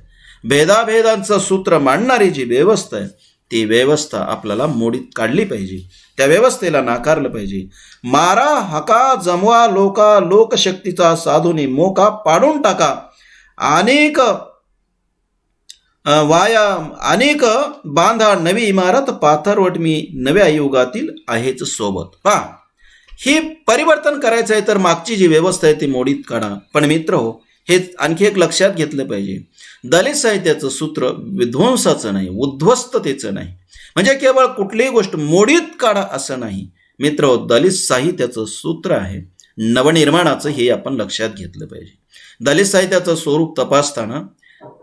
भेदाभेदांचं सूत्र मांडणारी जी व्यवस्था आहे, ती व्यवस्था आपल्याला मोडीत काढली पाहिजे. त्या व्यवस्थेला नाकारलं पाहिजे. मारा हका जमवा लोकशक्तीचा साधूनी मोका पाडून टाका अनेक बांधा नवी इमारत पाथरवट मी नव्या युगातील आहेच सोबत. पहा, ही परिवर्तन करायचं आहे तर मागची जी व्यवस्था आहे ती मोडीत काढा. पण मित्र हो, हे आणखी एक लक्षात घेतलं पाहिजे, दलित साहित्याचं सूत्र विध्वंसाचं नाही, उद्ध्वस्ततेचं नाही. म्हणजे केवळ कुठलीही गोष्ट मोडीत काढा असं नाही मित्र, दलित साहित्याचं सूत्र आहे नवनिर्माणाचं, हे आपण लक्षात घेतलं पाहिजे. दलित साहित्याचं स्वरूप तपासताना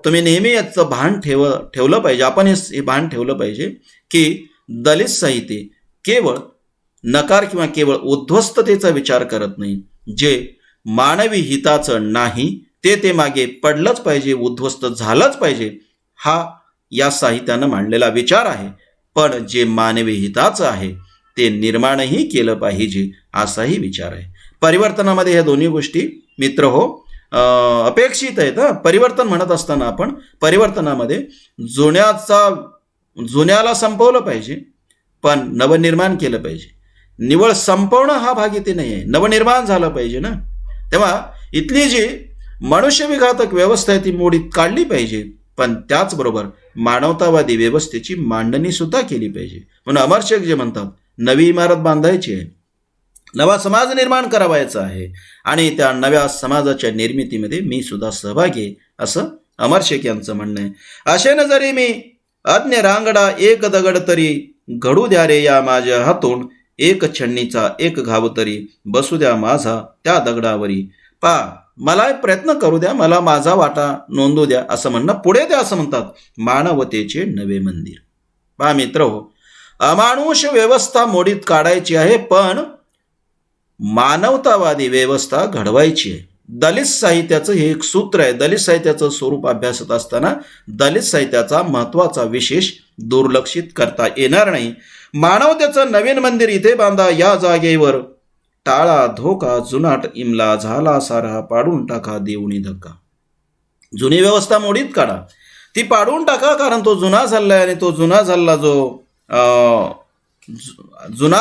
तुम्ही नेहमी याचं भान ठेवलं पाहिजे. आपण हे भान ठेवलं पाहिजे की दलित साहित्य केवळ नकार किंवा केवळ उद्ध्वस्ततेचा विचार करत नाही. जे मानवी हिताचं नाही ते मागे पडलंच पाहिजे, उद्ध्वस्त झालंच पाहिजे, हा या साहित्यानं मांडलेला विचार आहे. पण जे मानवी हिताचं आहे ते निर्माणही केलं पाहिजे असाही विचार आहे. परिवर्तनामध्ये ह्या दोन्ही गोष्टी मित्र हो अपेक्षित आहेत. परिवर्तन म्हणत असताना आपण परिवर्तनामध्ये जुन्याला संपवलं पाहिजे, पण नवनिर्माण केलं पाहिजे. निवळ संपवणं हा भाग इथे नाही आहे, नवनिर्माण झालं पाहिजे ना. तेव्हा इथली जी मनुष्य विघातक व्यवस्था आहे ती मोडीत काढली पाहिजे, पण त्याचबरोबर मानवतावादी व्यवस्थेची मांडणी सुद्धा केली पाहिजे. म्हणून अमर शेख जे म्हणतात नवी इमारत बांधायची आहे, नवा समाज निर्माण करावायचा आहे आणि त्या नव्या समाजाच्या निर्मितीमध्ये मी सुद्धा सहभागी आहे, असं अमर शेख यांचं म्हणणं आहे. अशेनं जरी मी अज्ञ रांगडा एक दगड तरी घडू द्या रे या माझ्या हातून, एक छन्नीचा एक घाव तरी बसू द्या माझा त्या दगडावरी. मला प्रयत्न करू द्या, मला माझा वाटा नोंदू द्या असं म्हणणं पुढे द्या, असं म्हणतात मानवतेचे नवे मंदिर. पहा मित्र हो, अमानुष व्यवस्था मोडीत काढायची आहे, पण मानवतावादी व्यवस्था घडवायची आहे. दलित साहित्याचं हे एक सूत्र आहे. दलित साहित्याचं स्वरूप अभ्यासत असताना दलित साहित्याचा महत्वाचा विशेष दुर्लक्षित करता येणार नाही. मानवतेचं नवीन मंदिर इथे बांधा या जागेवर, टाळा धोका जुनाट इमला झाला सारा पाडून टाका देऊनी धक्का. जुनी व्यवस्था मोडीत काढा, ती पाडून टाका, कारण तो जुना झालाय आणि तो जुना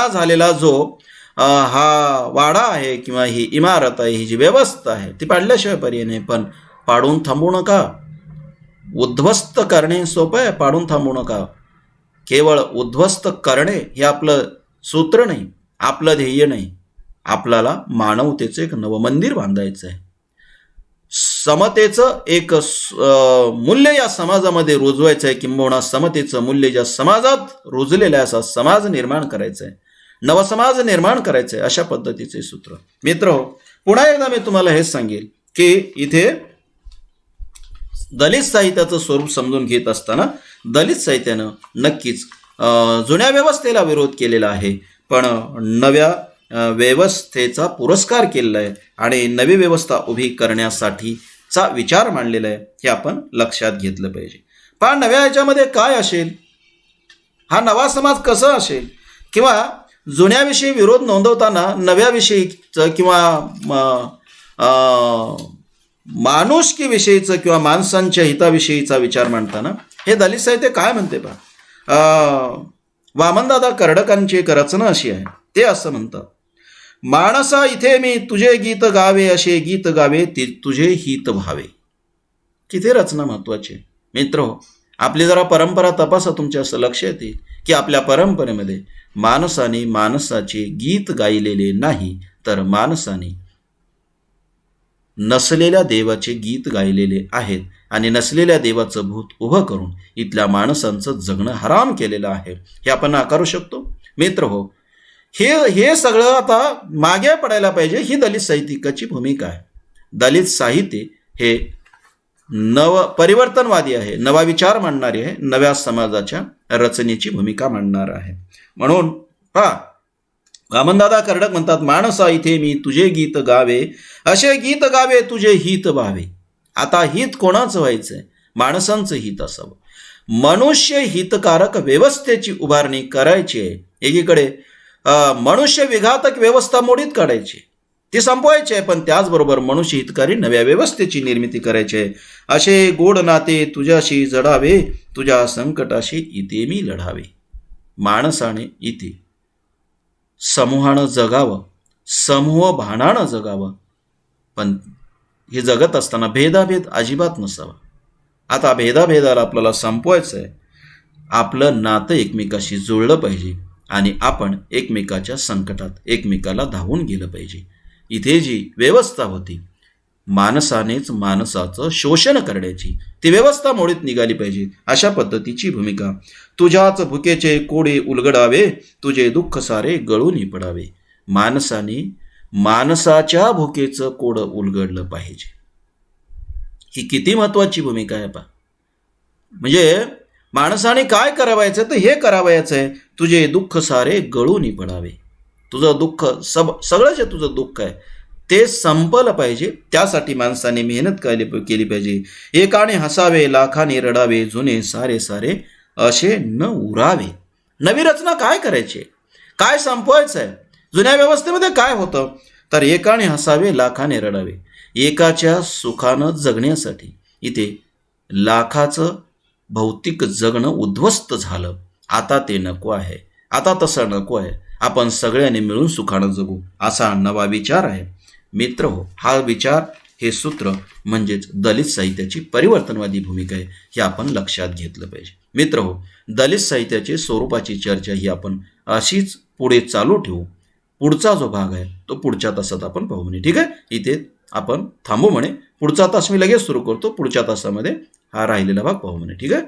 झालेला जो हा वाडा आहे किंवा ही इमारत आहे, ही जी व्यवस्था आहे ती पाडल्याशिवाय पर्याय नाही. पण पाडून थांबू नका. उद्ध्वस्त करणे सोपं आहे, पाडून थांबू नका. केवळ उद्ध्वस्त करणे हे आपलं सूत्र नाही, आपलं ध्येय नाही. आपल्याला मानवतेचं एक नवमंदिर बांधायचं आहे. समतेचं एक मूल्य या समाजामध्ये रुजवायचं आहे, किंबहुना समतेचं मूल्य ज्या समाजात रुजलेलं आहे असा समाज निर्माण करायचं आहे, नवसमाज निर्माण करायचं आहे. अशा पद्धतीचे सूत्र मित्र हो, पुन्हा एकदा मी तुम्हाला हेच सांगेल की इथे दलित साहित्याचं स्वरूप समजून घेत असताना दलित साहित्यानं नक्कीच जुन्या व्यवस्थेला विरोध केलेला आहे, पण नव्या व्यवस्थेचा पुरस्कार केलेला आहे आणि नवी व्यवस्था उभी करण्यासाठीचा विचार मांडलेला आहे, हे आपण लक्षात घेतलं पाहिजे. पण नव्या ह्याच्यामध्ये काय असेल, हा नवा समाज कसा असेल, किंवा जुन्याविषयी विरोध नोंदवताना नव्याविषयीचं किंवा माणुसकीविषयीचं किंवा माणसांच्या हिताविषयीचा विचार मांडताना हे दलित साहित्य काय म्हणते पहा. वामनदादा कर्डकांची एक रचना अशी आहे, ते असं म्हणतात, माणसा इथे मी तुझे गीत गावे, असे गीत गावे ते तुझे हित व्हावे. किती रचना महत्वाची मित्र हो. आपली जरा परंपरा तपासा, तुमच्या असं लक्ष येते की आपल्या परंपरेमध्ये माणसाने माणसाचे गीत गायलेले नाही, तर माणसाने नसलेल्या देवाचे गीत गायलेले आहेत आणि नसलेल्या देवाचं भूत उभं करून इथल्या माणसांचं जगणं हराम केलेलं आहे. हे आपण नाकारू शकतो मित्र हो. हे हे सगळं आता मागे पडायला पाहिजे, ही दलित साहित्यिकाची भूमिका आहे. दलित साहित्य हे परिवर्तनवादी आहे, नवा विचार मांडणारे आहे, नव्या समाजाच्या रचनेची भूमिका मांडणार आहे. म्हणून पहा, वामनदादा कर्डक म्हणतात, माणसा इथे मी तुझे गीत गावे, असे गीत गावे तुझे हित व्हावे. आता हित कोणाचं व्हायचंय? माणसांचं हित असावं. मनुष्य हितकारक व्यवस्थेची उभारणी करायची आहे. एकीकडे मनुष्य विघातक व्यवस्था मोडीत काढायची, ती संपवायची आहे, पण त्याचबरोबर मनुष्य हितकारी नव्या व्यवस्थेची निर्मिती करायची आहे. असे गोड नाते तुझ्याशी जडावे, तुझ्या संकटाशी इथे मी लढावे. माणसाने इथे समूहानं जगावं, समूह भानानं जगावं, पण हे जगत असताना भेदाभेद अजिबात नसावा. आता भेदाभेदाला आपल्याला संपवायचं आहे. आपलं नातं एकमेकाशी जुळलं पाहिजे आणि आपण एकमेकाच्या संकटात एकमेकाला धावून गेलं पाहिजे. इथे जी व्यवस्था होती, माणसानेच माणसाचं शोषण करण्याची, ती व्यवस्था मोडीत निघाली पाहिजे. अशा पद्धतीची भूमिका. तुझ्याच भुकेचे कोडे उलगडावे, तुझे दुःख सारे गळून पडावे. माणसाने माणसाच्या भुकेचं कोड उलगडलं पाहिजे. ही किती महत्वाची भूमिका आहे पहा. म्हणजे माणसाने काय करावायचं तर हे करावायचं आहे, तुझे दुःख सारे गळून पडावे. तुझं दुःख सगळं जे तुझं दुःख आहे ते संपलं पाहिजे. त्यासाठी माणसाने मेहनत केली पाहिजे. एकाने हसावे, लाखाने रडावे, जुने सारे सारे असे न उरावे. नवी रचना काय करायची, काय संपवायचं आहे? जुन्या व्यवस्थेमध्ये काय होतं तर एकाने हसावे, लाखाने रडावे. एकाच्या सुखानं जगण्यासाठी इथे लाखाचं भौतिक जगणं उद्ध्वस्त झालं. आता ते नको आहे, आता तसं नको आहे. आपण सगळ्यांनी मिळून सुखानं जगू, असा नवा विचार आहे. मित्र हो, हा विचार, हे सूत्र म्हणजेच दलित साहित्याची परिवर्तनवादी भूमिका आहे, हे आपण लक्षात घेतलं पाहिजे. मित्र हो, दलित साहित्याची स्वरूपाची चर्चा ही आपण अशीच पुढे चालू ठेवू. पुढचा जो भाग आहे तो पुढच्या तासात आपण पाहू म्हणे. ठीक आहे, इथे आपण थांबू म्हणे. पुढचा तास मी लगेच सुरू करतो. पुढच्या तासामध्ये हा राहिलेला भाग पाहू म्हणे. ठीक आहे.